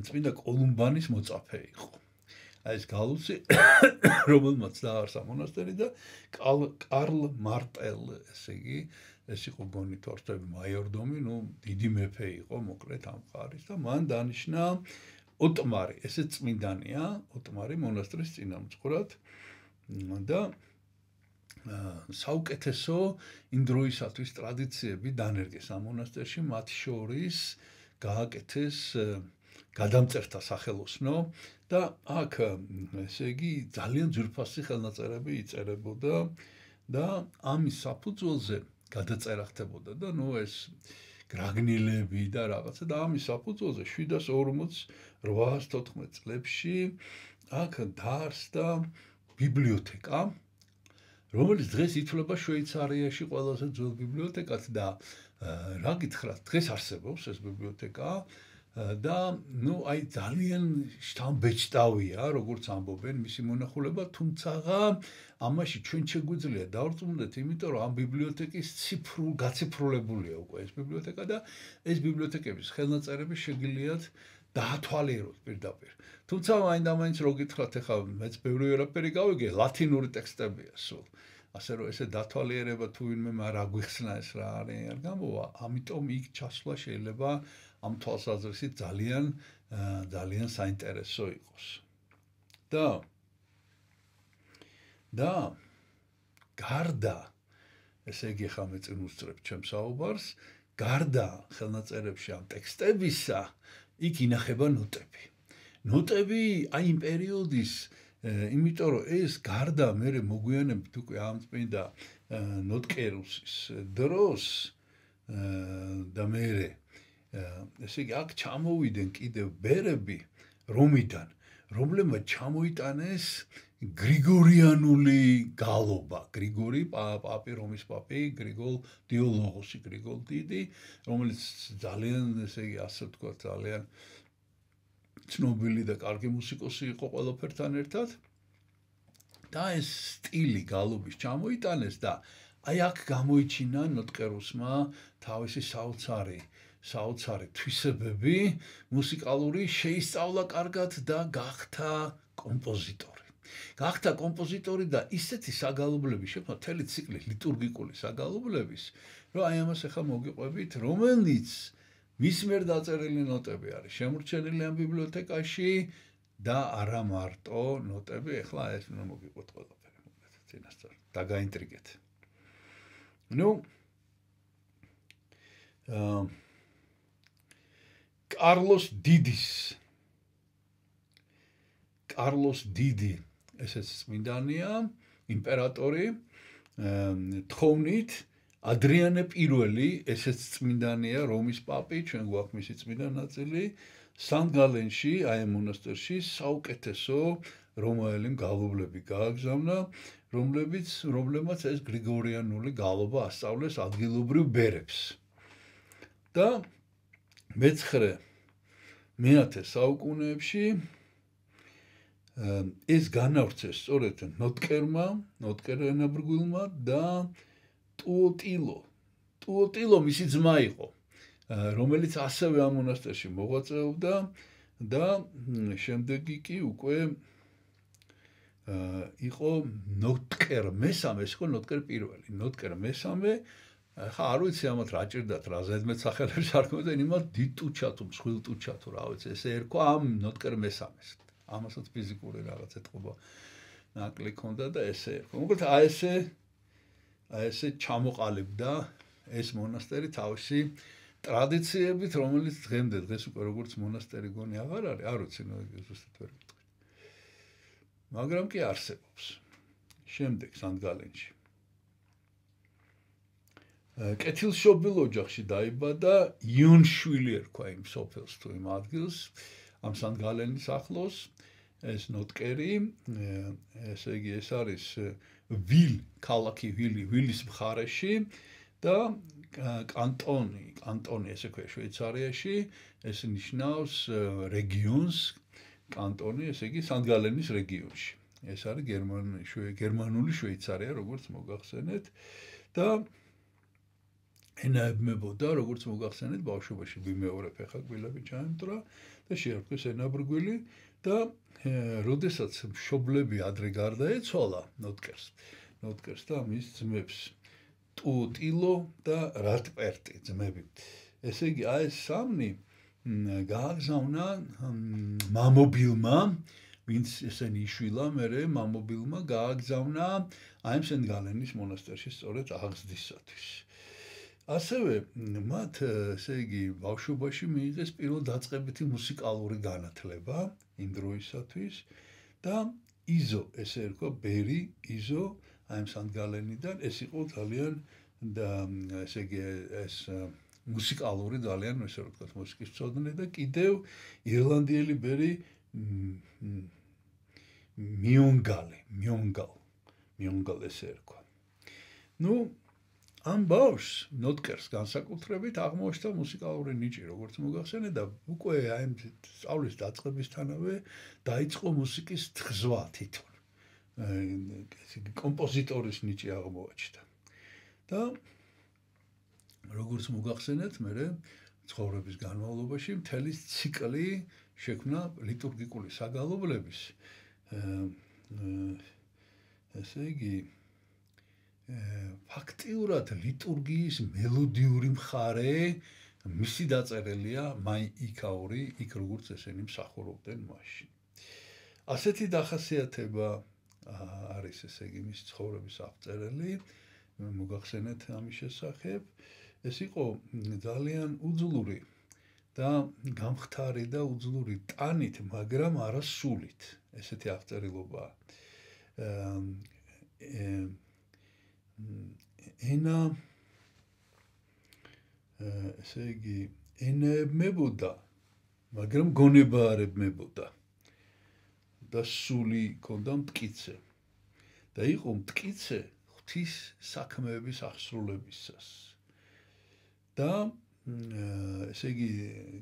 წმინდა კოლუმბანის მოწაფე იყო აი ეს გალუსი რომელმაც დაარსა მონასტერი და კარლ მარტელ ესე იგი ეს იყო გონი თორსტები მაიორდომი ნუ დიდი მეფე იყო მოკლედ ამ მხარის და მან დანიშნა ოტმარი ესე წმინდანია ოტმარი მონასტრის წინამძღვრად და საუკეთესო იმ დროისათვის ტრადიციები დანერგეს ამ მონასტერში მათ შორის გააკეთეს გადამწერთა სახელოსნო და აქ ესე იგი ძალიან ძვირფასი ხელნაწერები იწერებოდა და ამის საფუძველზე გადაწერა ხდებოდა და ნუ ეს გრაგნილები და რაღაცა და ამის საფუძველზე 748 წლებში აქ დაარსდა ბიბლიოთეკა რომელიც დღეს ითვლება შვეიცარიაში ყველაზე ძველ ბიბლიოთეკად და რა გითხრათ, დღეს არსებობს ეს ბიბლიოთეკა და ნუ აი ძალიან შთამბეჭდავია, როგორც ამბობენ მისი მონახულება, თუმცა ამაში ჩვენ შეგვიძლია დავრწმუნდეთ, იმიტომ რომ ამ ბიბლიოთეკის გაციფრულებულია უკვე ეს ბიბლიოთეკა და ეს ბიბლიოთეკების ხელნაწერები შეგიძლიათ დაათვალიეროთ პირდაპირ. თუმცა მაინც რო გითხრათ, ეხლა მეც ბევრი ვერაფერი გავიგე, ლათინური ტექსტებია სულ. ასე რომ ესე დათვალიერება თუ ვინმე რა გვიხსნა ეს რა არის, არ გამოვა, ამიტომ იქ ჩასვლა შეიძლება ამ თვალსაზრისით ძალიან საინტერესო იყოს. და გარდა ესე იგი ხა მე წინ უსწრებ ჩემს საუბარს, გარდა ხელნაწერებში ამ ტექსტებისა, იქ ინახება ნოტები. ნოტები აი იმ პერიოდის, იმიტომ რომ ეს გარდა მე მოგვიანებით უკვე ამ წმინდა ნოტკერუსის დროს და მე ესე იგი აქ ჩამოვიდნენ კიდევ ბერები რომიდან, რომლებმაც ჩამოიტანეს გრიგორიანული გალობა, გრიგორი პაპი, რომის პაპი, გრიგოლ დიოლოგოსი, გრიგოლ დიდი, რომელიც ძალიან ესე იგი ასე ვთქვათ, ძალიან ცნობილი და კარგი მუსიკოსი იყო ყველაფერთან ერთად. და ეს სტილი გალობის ჩამოიტანეს და აი აქ გამოიჩინა ნოტკერუსმა თავისი საოცარი თვისებები, მუსიკალური შეისწავლა კარგად და გახდა კომპოზიტორი. გახდა კომპოზიტორი და ისეთი საგალობლები შექმნა, მთელი ციკლი ლიტურგიკული საგალობლების, რომ აი ამას ახლა მოგიყვებით, რომელიც მის მიერ დაწერილი ნოტები არის შემორჩენილი ამ ბიბლიოთეკაში და არა მარტო ნოტები, ახლა ეს უნდა მოგიყვეთ ყველაფერი, წინასწარ დაგაინტრიგეთ. კარლოს დიდი ესეც წმინდანია, იმპერატორი, თხოვნით ადრიანე პირველი, ესეც წმინდანია, რომის პაპი, ჩვენ გვაქვს მისი წმინდა ნაწილი, სან-გალენში, აი ამ მონასტერში საუკეთესო რომაელი მგალობლები გააგზავნა, რომლებმაც ეს გრიგორიანული გალობა ასწავლეს ადგილობრივ ბერებს. და მე-9 საუკუნეებში ეს განავრცეს სწორედ ნოტკერ ენაბრგვილმა და ტუოტილო მისი ძმა იყო, რომელიც ასევე ამ მონასტერში მოღვაწეობდა და შემდეგი კი უკვე იყო ნოტკერ მესამე, ეს იყო ნოტკერ პირველი, ნოტკერ მესამე, ხა არ ვიცი ამათ რა ჭირდათ, რა ზედმეტ სახელებს არ ქონდა, იმათ დიტუჩა თუ მსხვილტუჩა თუ რა ვიცი, ესე ერქვა ამ ნოტკერ მესამეს. ამასაც ფიზიკური რაღაც ეთყობა ნაკლი ქონდა და ესე ერქვა. მოკლედ აი ესე ჩამოყალიბდა ეს მონასტერი თავისი ტრადიციებით, რომელიც დღეს უკვე როგორც მონასტერი გონი აღარ არის, არ ვიცი, ზუსტად ვერ ვიტყვი. მაგრამ კი არსებობს. შემდეგ სან-გალენში. კეთილშობილ ოჯახში დაიბადა, იონშვილი ერქვა იმ სოფელს თუ იმ ადგილს, ამ სან-გალენის ახლოს, ეს ნოტკერი, ესე იგი ეს არის ქალაქი ვილის მხარეში და კანტონი ესე ქვია შვეიცარიაში, ეს ნიშნავს რეგიონს, კანტონი, ესე იგი სან-გალენის რეგიონში. ეს არის გერმანული შვეიცარია, როგორც მოგახსენეთ და ენაებმებოდა, როგორც მოგახსენეთ, ბავშვობაში ვიმეორებ, ახლა გვილები ჩაემტრა და შეარქვეს ენაბრგვილი და როდესაც მშობლები ადრე გარდაეცვალა ნოტკერს და მის ძმებს ტუოტილო და რატპერტი ძმები. ესე იგი, აი ეს სამნი გააგზავნა მამობილმა, ვინც ესენი იშვილა, მერე მამობილმა გააგზავნა აი ამ სან-გალენის მონასტერში სწორედ აღზრდისათვის. ასევე მათ, ესე იგი, ბავშვობაში მიიღეს პირველ დაწყებითი მუსიკალური განათლება იმ დროისათვის და იზო, ესე ერქვა ბერი იზო, აი ამ სან-გალენიდან, ეს იყო ძალიან და ესე იგი ეს მუსიკალური ძალიან, ესე რომ ვთქვათ, მუსიკის მცოდნე და კიდევ ირლანდიელი ბერი მიონგალ ესე ერქვა. ნუ ამ ბავშვს ნოტკერს განსაკუთრებით აღმოჩნდა მუსიკალური ნიჭი, როგორც მოგახსენე და უკვე აი ამ სწავლის დაწყებისთანავე დაიწყო მუსიკის თხზვა თვითონ. კომპოზიტორის ნიჭი აღმოაჩნდა. და როგორც მოგახსენეთ, მე ცხოვრების განმავლობაში მთელი ციკლი შექმნა ლიტურგიკული საგალობლების ესე იგი ფაქტიურად ლიტურგიის მელოდიური მხარე მისი დაწერილია მაი იქაური იქ როგორც ესენი მსახურობდნენ მაშინ. ასეთი დახასიათება არის ესე იგი მის ცხოვრების აღწერილი, მოგახსენეთ ამის შესახებ. ეს იყო ძალიან უძლური და გამხდარი და უძლური ტანით, მაგრამ არა სულით. ესეთი აღწერილობაა. ენა ესე იგი ენებმებოდა, მაგრამ გონება არ ებმებოდა. და სული ჰქონდა მტკიცე. და იყო მტკიცე ღვთის საქმეების აღსრულებისას. და ესე იგი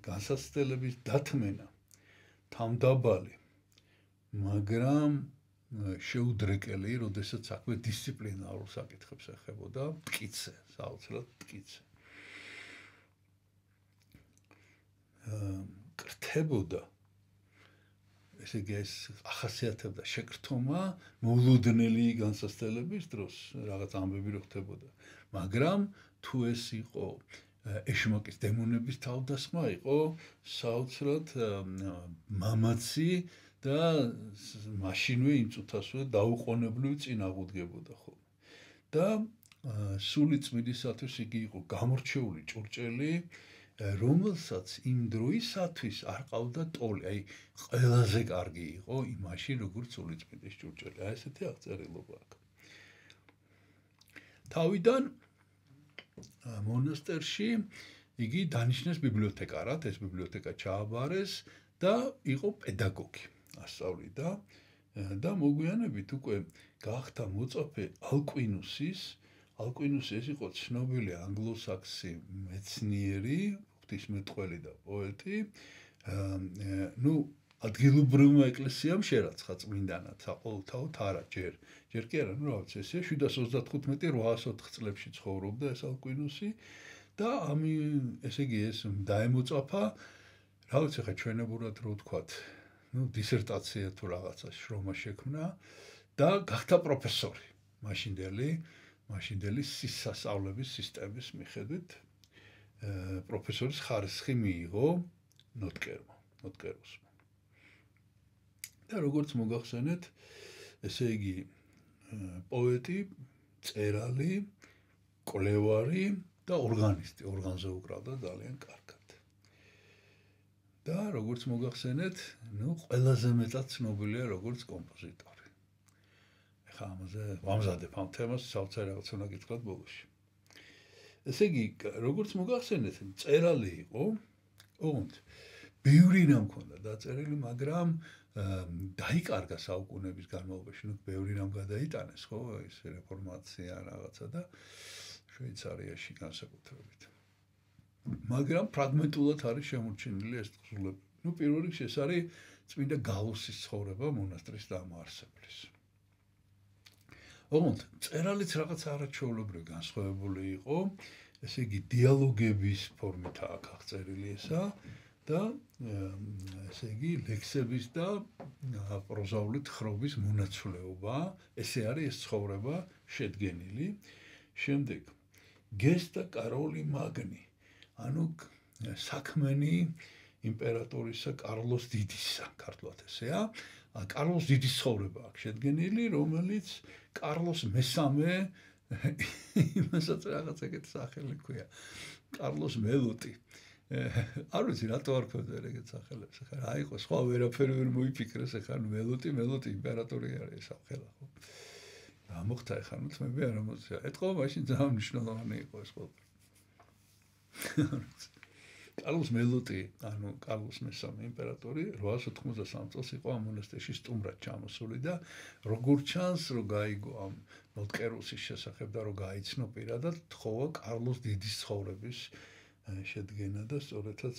განსაცდელების დათმენა თავდაბალი, მაგრამ შეუდრეკელი, როდესაც საქმე დისციპლინარულ საკითხებს ეხებოდა, მტკიცე, საოცრად მტკიცე. კრთებოდა ესე იგი ეს ახასიათებდა შეკრთომა მოულოდნელი განსაცდელების დროს რაღაც ამბები რო ხდებოდა. მაგრამ თუ ეს იყო ეშმაკის დემონების თავდასხმა, იყო საოცრად მამაცი და მაშინვე იმ წუთასვე დაუყოვნებლივ წინ აღუდგებოდა ხოლმე. და სული წმინდისათვის იგი იყო გამორჩეული ჭურჭელი, რომელსაც იმ დროისათვის არ ყავდა ტოლი, აი ყველაზე კარგი იყო იმაში, როგორც სული წმინდის ჭურჭელი. აი ესეთი აღწერილობა აქვს. თავიდან მონასტერში იგი დანიშნეს ბიბლიოთეკარად, ეს ბიბლიოთეკა ჩააბარეს და იყო პედაგოგი, ასწავლიდა და მოგვიანებით უკვე გახდა მოწაფე ალკვინუსის. ალკვინუსი ეს იყო ცნობილი ანგლოსაქსი მეცნიერი, ღვთისმეტყველი და პოეტი. ნუ ადგილობრივმა ეკლესიამ შერაცხა წმინდანად საყოველთაოდ არა ჯერ კი არა, ნუ რაღაც ესეა 735-804 წლებში ცხოვრობდა ეს ალკვინუსი და ესე იგი ეს დაემოწაფა, რაღაც ახლა ჩვენებურად რო ვთქვათ, ნუ დისერტაცია თუ რაღაცა შრომა შექმნა და გახდა პროფესორი. მაშინდელი სასწავლების სისტემის მიხედვით პროფესორის ხარისხი მიიღო ნოტკეროსმა. და როგორც მოგახსენეთ, ესე იგი პოეტი, მწერალი, კვლევარი და ორგანისტი, ორგანზე უკრავდა ძალიან კარგად. და როგორც მოგახსენეთ, ნუ ყველაზე მეტად ცნობილია როგორც კომპოზიტორი. ეხლა ამაზე ვამზადებ ამ თემას, საოცარ რაღაც უნდა გითხრათ ბოლოში. ესე იგი, როგორც მოგახსენეთ, მწერალი იყო, ოღონდ ბევრი რამ ჰქონდა დაწერილი, მაგრამ დაიკარგა საუკუნეების განმავლობაში, ნუ ბევრი რამ გადაიტანეს, ხო, ეს რეფორმაცია რაღაცა და შვეიცარიაში განსაკუთრებით. მაგრამ ფრაგმენტულად არის შემორჩენილი ეს თხზულება. ნუ პირველ რიგში ეს არის წმინდა გალუსის ცხოვრება მონასტრის დამაარსებლის. ოღონდ მწერალიც რაღაც არაჩვეულებრივ განსხვავებული იყო, ესე იგი დიალოგების ფორმითაა აღწერილი ესა და ესე იგი ლექსების და პროზაული თხრობის მონაცვლეობა, ესე არის ეს ცხოვრება შედგენილი. შემდეგ გესტა კაროლი მაგნი, ანუ საქმენი იმპერატორისა კარლოს დიდისა, ქართულად ესეა, კარლოს დიდის ცხოვრება აქვს შედგენილი, რომელიც კარლოს მესამე იმასაც რაღაც ეგეთ სახელი ჰქვია, კარლოს მელოტი. არ ვიცი რატო არ ქვია ეგეთ სახელებს, ხა რა იყო, სხვა ვერაფერი ვერ მოიფიქრეს, ხა მელოტი იმპერატორი არის სახელი, ხო? რა მოხდა ხა ნუ თმები არ მოწია. ეთქო მაშინ ძალიან მნიშვნელოვანი იყო ეს ყველაფერი. კარლოს მელოტი, ანუ კარლოს მესამე იმპერატორი 893 წელს იყო ამ მონასტერში სტუმრად ჩამოსული და როგორც ჩანს, რომ გაიგო ამ მოტკერუსის შესახებ და რომ გაიცნო პირადად, თხოვა კარლოს დიდის ცხოვრების შედგენა და სწორედაც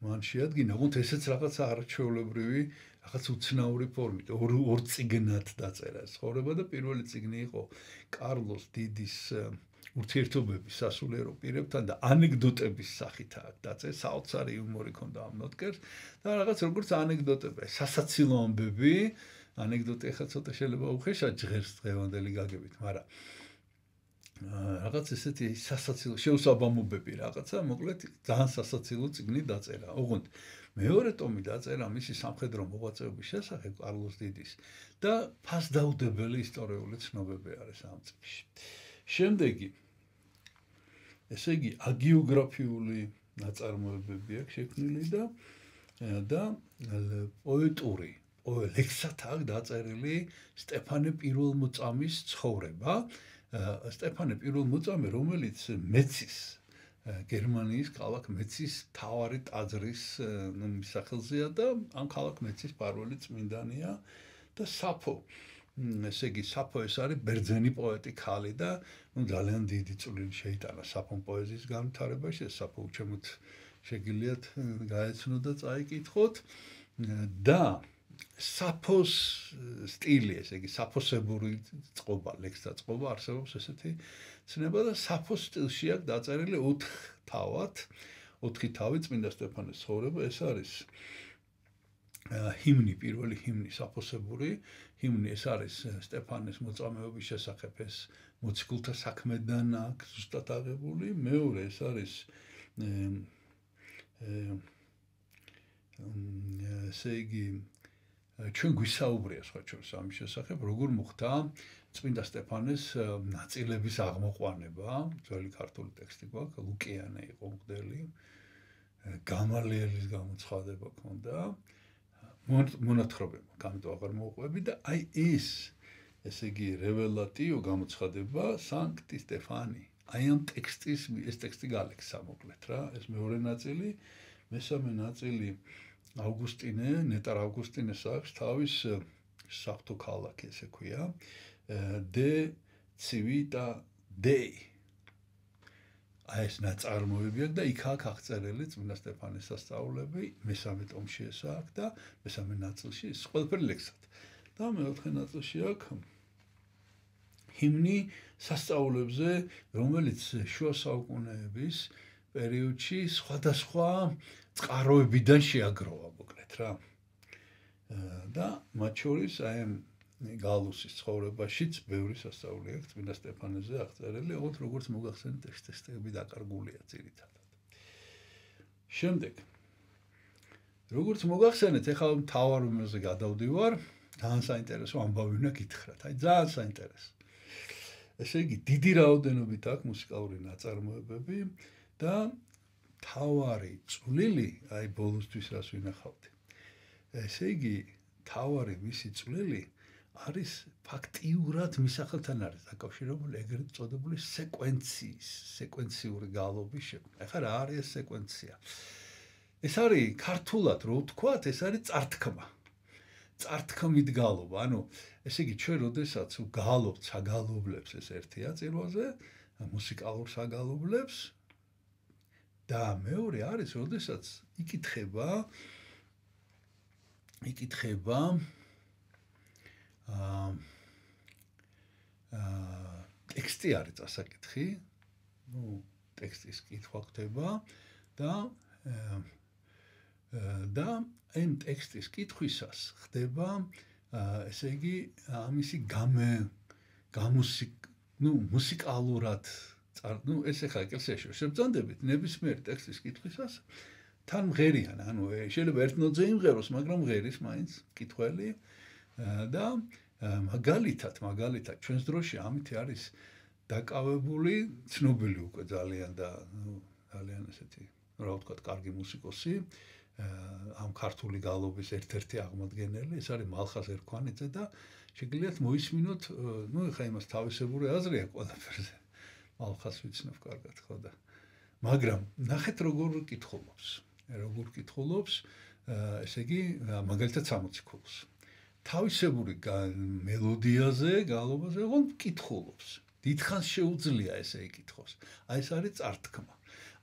მან შეადგინა, თუმცა ესეც რაღაც არაჩვეულებრივი, რაღაც უცნაური ფორმით, ორ წიგნად დაწერა ეს ცხოვრება და პირველი წიგნი იყო კარლოს დიდის ურთიერთობების სასულიერო პირებთან და ანეკდოტების სახით აქ დაწერა, საოცარი იუმორი ჰქონდა ამ ნოტკერს და რაღაც როგორც ანეკდოტები, სასაცილო ამბები, ანეკდოტი ახლა ცოტა შეიძლება უხეშად ჟღერს დღევანდელი გაგებით, მაგრამ რაღაც ესეთი სასაცილო შეუსაბამობები რაღაცა, მოკლედ ძალიან სასაცილო წიგნი დაწერა. ოღონდ მეორე ტომი დაწერა მისი სამხედრო მოღვაწეობის შესახებ კარლოს დიდის და ფასდაუდებელი ისტორიული ცნობები არის ამ წიგნში. შემდეგი ესე იგი აგიოგრაფიული ნაწარმოებები აქვს შექმნილი და პოეტური ლექსად აქვს დაწერილი სტეფანე პირველმოწამის ცხოვრება. სტეფანე პირველმოწამე, რომელიც მეცის გერმანიის ქალაქ მეცის მთავარი ტაძრის მსახელზეა და ამ ქალაქ მეცის მფარველი წმინდანია და საფო. ესე იგი საფო ეს არის ბერძენი პოეტი ქალი და ძალიან დიდი წვლილი შეიტანა საფომ პოეზიის განვითარებაში. საფო უჩემოდ შეგიძლიათ გაეცნო და წაიკითხოთ და საფოს სტილი, ესე იგი საფოსებური წყობა, ლექსთა წყობა არსებობს ესეთი ცნება და საფოს სტილში აქვს დაწერილი 4 თავი წმინდა სტეფანეს ცხოვრება. ეს არის ჰიმნი, პირველი ჰიმნი საფოსებური ჰიმნი, ეს არის სტეფანეს მოწამეობის შესახებ, ეს მოციქულთა საქმედან აქვს ზუსტად აღებული. მეორე ეს არის ესე იგი ჩვენ გვისაუბრია სხვა შორის ამის შესახებ, როგორ მოხდა წმინდა სტეფანეს ნაწილების აღმოყვანება, ძველი ქართული ტექსტი გვაქვს, ლუკიანე იყო მღვდელი, გამალიელის გამოცხადება ჰქონდა, მონათხრობები, გამიტომ აღარ მოვყვები და აი ესე იგი რეველატიო გამოცხადება სანქტი სტეფანი. აი ამ ტექსტის ეს ტექსტი გალექცა მოკლედ რა, ეს მეორე ნაწილი, მესამე ნაწილი ავგუსტინე, ნეტარ ავგუსტინეს აქვს თავის საფრთხო ქალაქი, ესე ქვია, de civita dei. აი ეს ნაწარმოები აქვს და იქ აქვს აღწერილი წმინდა სტეფანეს სასწაულები, მესამე ტომში ეს აქვს და მესამე ნაწილში ეს ყველაფერი ლექსად. და მეოთხე ნაწილში აქვს ჰიმნი სასწაულებზე, რომელიც შუა საუკუნეების პერიოდში სხვადასხვა წყაროებიდან შეაგროვა მოკლედ რა. და მათ შორის აი ამ გალუსის ცხოვრებაშიც ბევრი სასწაული აქვს წმინდა სტეფანეზე აღწერილი, ოღონდ როგორც მოგახსენეთ ეს ტექსტები დაკარგულია ძირითადად. შემდეგ როგორც მოგახსენეთ, ეხლა მთავარ უბნელზე გადავდივარ, ძალიან საინტერესო ამბავი უნდა გითხრათ, აი ძალიან საინტერესო. ესე იგი დიდი რაოდენობით აქვს მუსიკალური ნაწარმოებები და თავარი წვლილი, აი ბოლოსთვის რას ვინახავთ. ესე იგი თავარი მისი წვლილი არის ფაქტიურად მის სახელთან არის დაკავშირებული ეგრეთ წოდებული სეკვენციური გალობის შექმნა. ეხლა რა არის ეს სეკვენცია? ეს არის ქართულად რო ვთქვათ, ეს არის წართქმა. წართქმით გალობა, ანუ ესე იგი ჩვენ როდესაც ვგალობთ საგალობლებს ეს ერთია წირვაზე, მუსიკალურ საგალობლებს და მეორე არის როდესაც იკითხება ტექსტი არის წასაკითხი, ტექსტის კითხვა ხდება და ამ ტექსტის კითხვისას ხდება ესე იგი ამისი მუსიკალურად ეს ახლა ეკლესიაში შევძანდებით ნებისმიერი ტექსტის კითხვისას თან მღერიან, ანუ შეიძლება ერთ ნოტზე იმღეროს, მაგრამ მღერის მაინც კითხველი და მაგალითად ჩვენს დროში ამითი არის დაკავებული ცნობილი უკვე ძალიან ესეთი რა ვთქვათ, კარგი მუსიკოსი, ამ ქართული გალობის ერთ-ერთი აღმადგენელი, ეს არის მალხაზ ერქვანიძე და შეგიძლიათ მოისმინოთ, ეხლა იმას თავისებური აზრი აქვს ყველაფერზე. მალხაზს ვიცნობ კარგად, ხო და მაგრამ ნახეთ როგორ კითხულობს ესე იგი მაგალითად 60 ქულს თავისებური მელოდიაზე გალობაზე ოღონდ კითხულობს დიდხანს შეუძლია ესე იკითხოს აი ეს არის წართქმა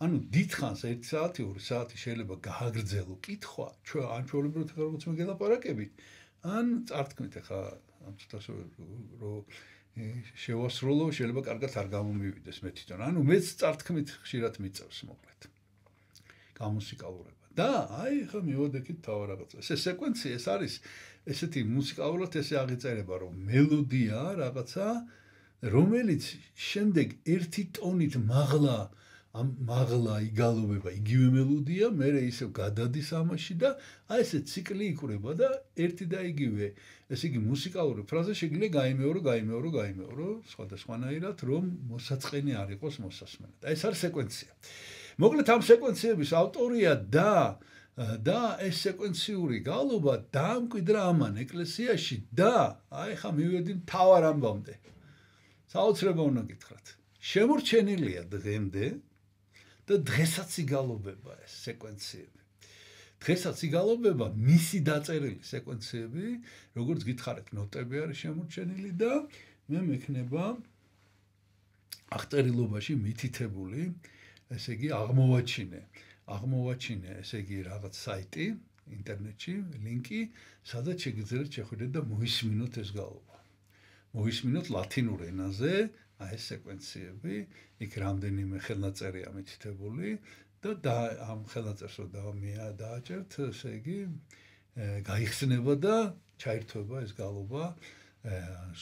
ანუ დიდხანს 1 საათი 2 საათი შეიძლება გააგრძელო კითხვა ან ჩვეულებრივად როგორც მე გელაპარაკებით ან წართქმით ახლა ამ ცოტას რო შევასრულო შეიძლება კარგად არ გამომივიდეს მე თვითონ ანუ მეც წართქმით ხშირად მიწევს მოკლედ გამუსიკალურება და აი ხა მივოდექით თავ რაღაცა ეს სეკვენცია ეს არის ესეთი მუსიკალურად ესე აღიწერება რომ მელოდია რაღაცა რომელიც შემდეგ ერთი ტონით მაღლა იგალობება იგივე მელოდია მერე ისევ გადადის ამაში და აი ესე ციკლი იკვრება და ერთი და იგივე ესე იგი მუსიკალური ფრაზა შეიძლება გაიმეორო სხვადასხვანაირად რომ მოსაწყენი არ იყოს მოსასმენად აი ეს არის სეკვენცია მოკლედ ამ სეკვენციების ავტორია და ეს სეკვენციური გალობა დაამკვიდრა ამან ეკლესიაში და აი ხა მივედი მთავარ ამბამდე საოცრება უნდა გითხრათ შემორჩენილია დღემდე და დღესაც იგალობება ეს სეკვენციები დღესაც იგალობება მისი დაწერილი სეკვენციები როგორც გითხარით ნოტები არის შემორჩენილი და მე მექნება აღწერილობაში მითითებული ესე იგი აღმოვაჩინე ესე იგი რაღაც საიტი ინტერნეტში ლინკი სადაც შეგიძლიათ შეხვიდეთ და მოისმინოთ ეს გალობა მოისმინოთ ლათინურ ენაზე აი ეს სეკვენციები იქ რამდენიმე ხელნაწერია მითითებული და ამ ხელნაწერს რო დააჭერთ ესე იგი გაიხსნება და ჩაირთვება ეს გალობა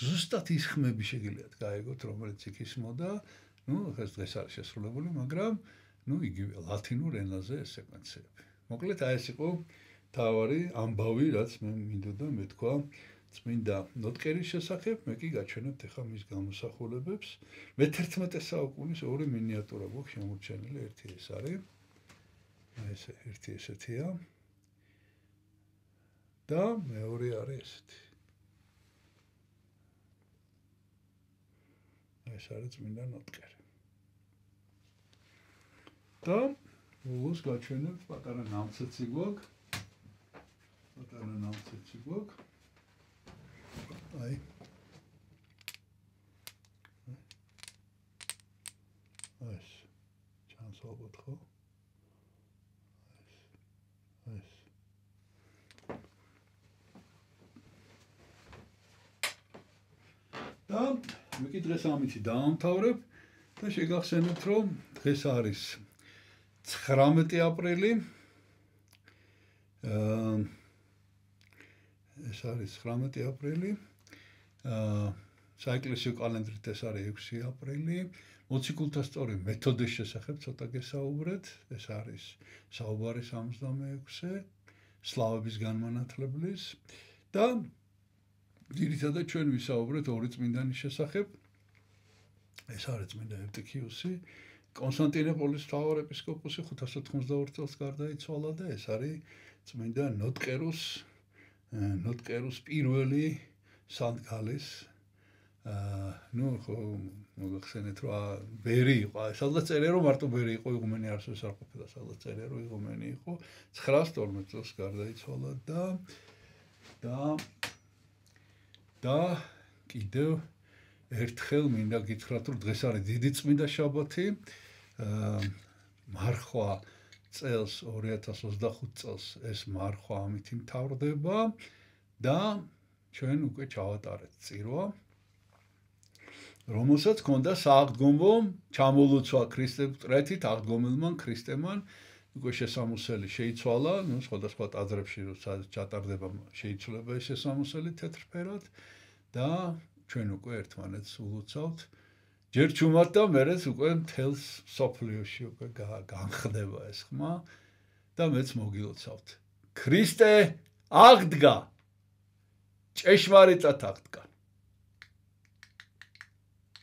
ზუსტად ის ხმები შეგიძლიათ გაიგოთ რომელიც იქ ისმოდა ეს დღეს არის შესრულებული მაგრამ იგივე ლათინურ ენაზე ეს სეკვენციები მოკლედ აი ეს იყო თავარი ამბავი რაც მე მინდოდა მეთქვა წმინდა ნოტკერის შესახებ მე კი გაჩვენებთ ახლა მის გამოსახულებებს მე-11 საუკუნის ორი მინიატურა გვაქვს შემორჩენილი ერთი ეს არის აი ეს ერთი ესეთია და მეორე არის ესეთი ეს არის წმინდა ნოტკერი და ბოლოს გაჩვენებთ პატარა ნამცეცი გვაქვს აი ეს ჩანს ალბათ ხო ეს და მე კი დღეს ამითი დავამთავრებ და შეგახსენებთ რომ დღეს არის 19 აპრილი ეს არის 19 აპრილი საეკლესიო კალენდრით ეს არის 6 აპრილი მოციქულთა სწორი მეთოდის შესახებ ცოტა გესაუბრეთ ეს არის საუბარი 66-ე სლავების განმანათლებლის და ძირითადად ჩვენ ვისაუბრეთ ორი წმინდანის შესახებ ეს არის წმინდა ევტიქიუსი კონსტანტინოპოლის მთავარეპისკოპოსი 592 წელს გარდაიცვალა და ეს არის წმინდა ნოტკერუს პირველი სანდგალის მოგახსენეთ რომ ბერი იყო სადაც წერია რომ მარტო ბერი იყო იღუმენი არსოს არ ყოფილა სადაც წერია რომ იღუმენი იყო 912 წელს გარდაიცვალა და კიდევ ერთხელ მინდა გითხრათ რომ დღეს არის დიდი წმინდა შაბათი მარხვა წელს 2025 წელს ეს მარხვა ამით იმთავრდება და ჩვენ უკვე ჩავატარეთ წირვა რომელსაც ჰქონდა სააღდგომო ჩამოლოცვა ქრისტეს მტრეთით აღდგომილმა ქრისტემან უკვე შესამოსელი შეიცვალა სხვადასხვა ტაძრებში როცა ჩატარდება შეიცვლება ეს შესამოსელი თეთრფერად და ჩვენ უკვე ერთმანეთს ულოცავთ ჯერ ჩუმად და მერეც უკვე მთელს სოფლიოში უკვე განხდება ეს ხმა და მეც მოგილოცავთ ქრისტე აღდგა ჭეშმარიტად აღდგა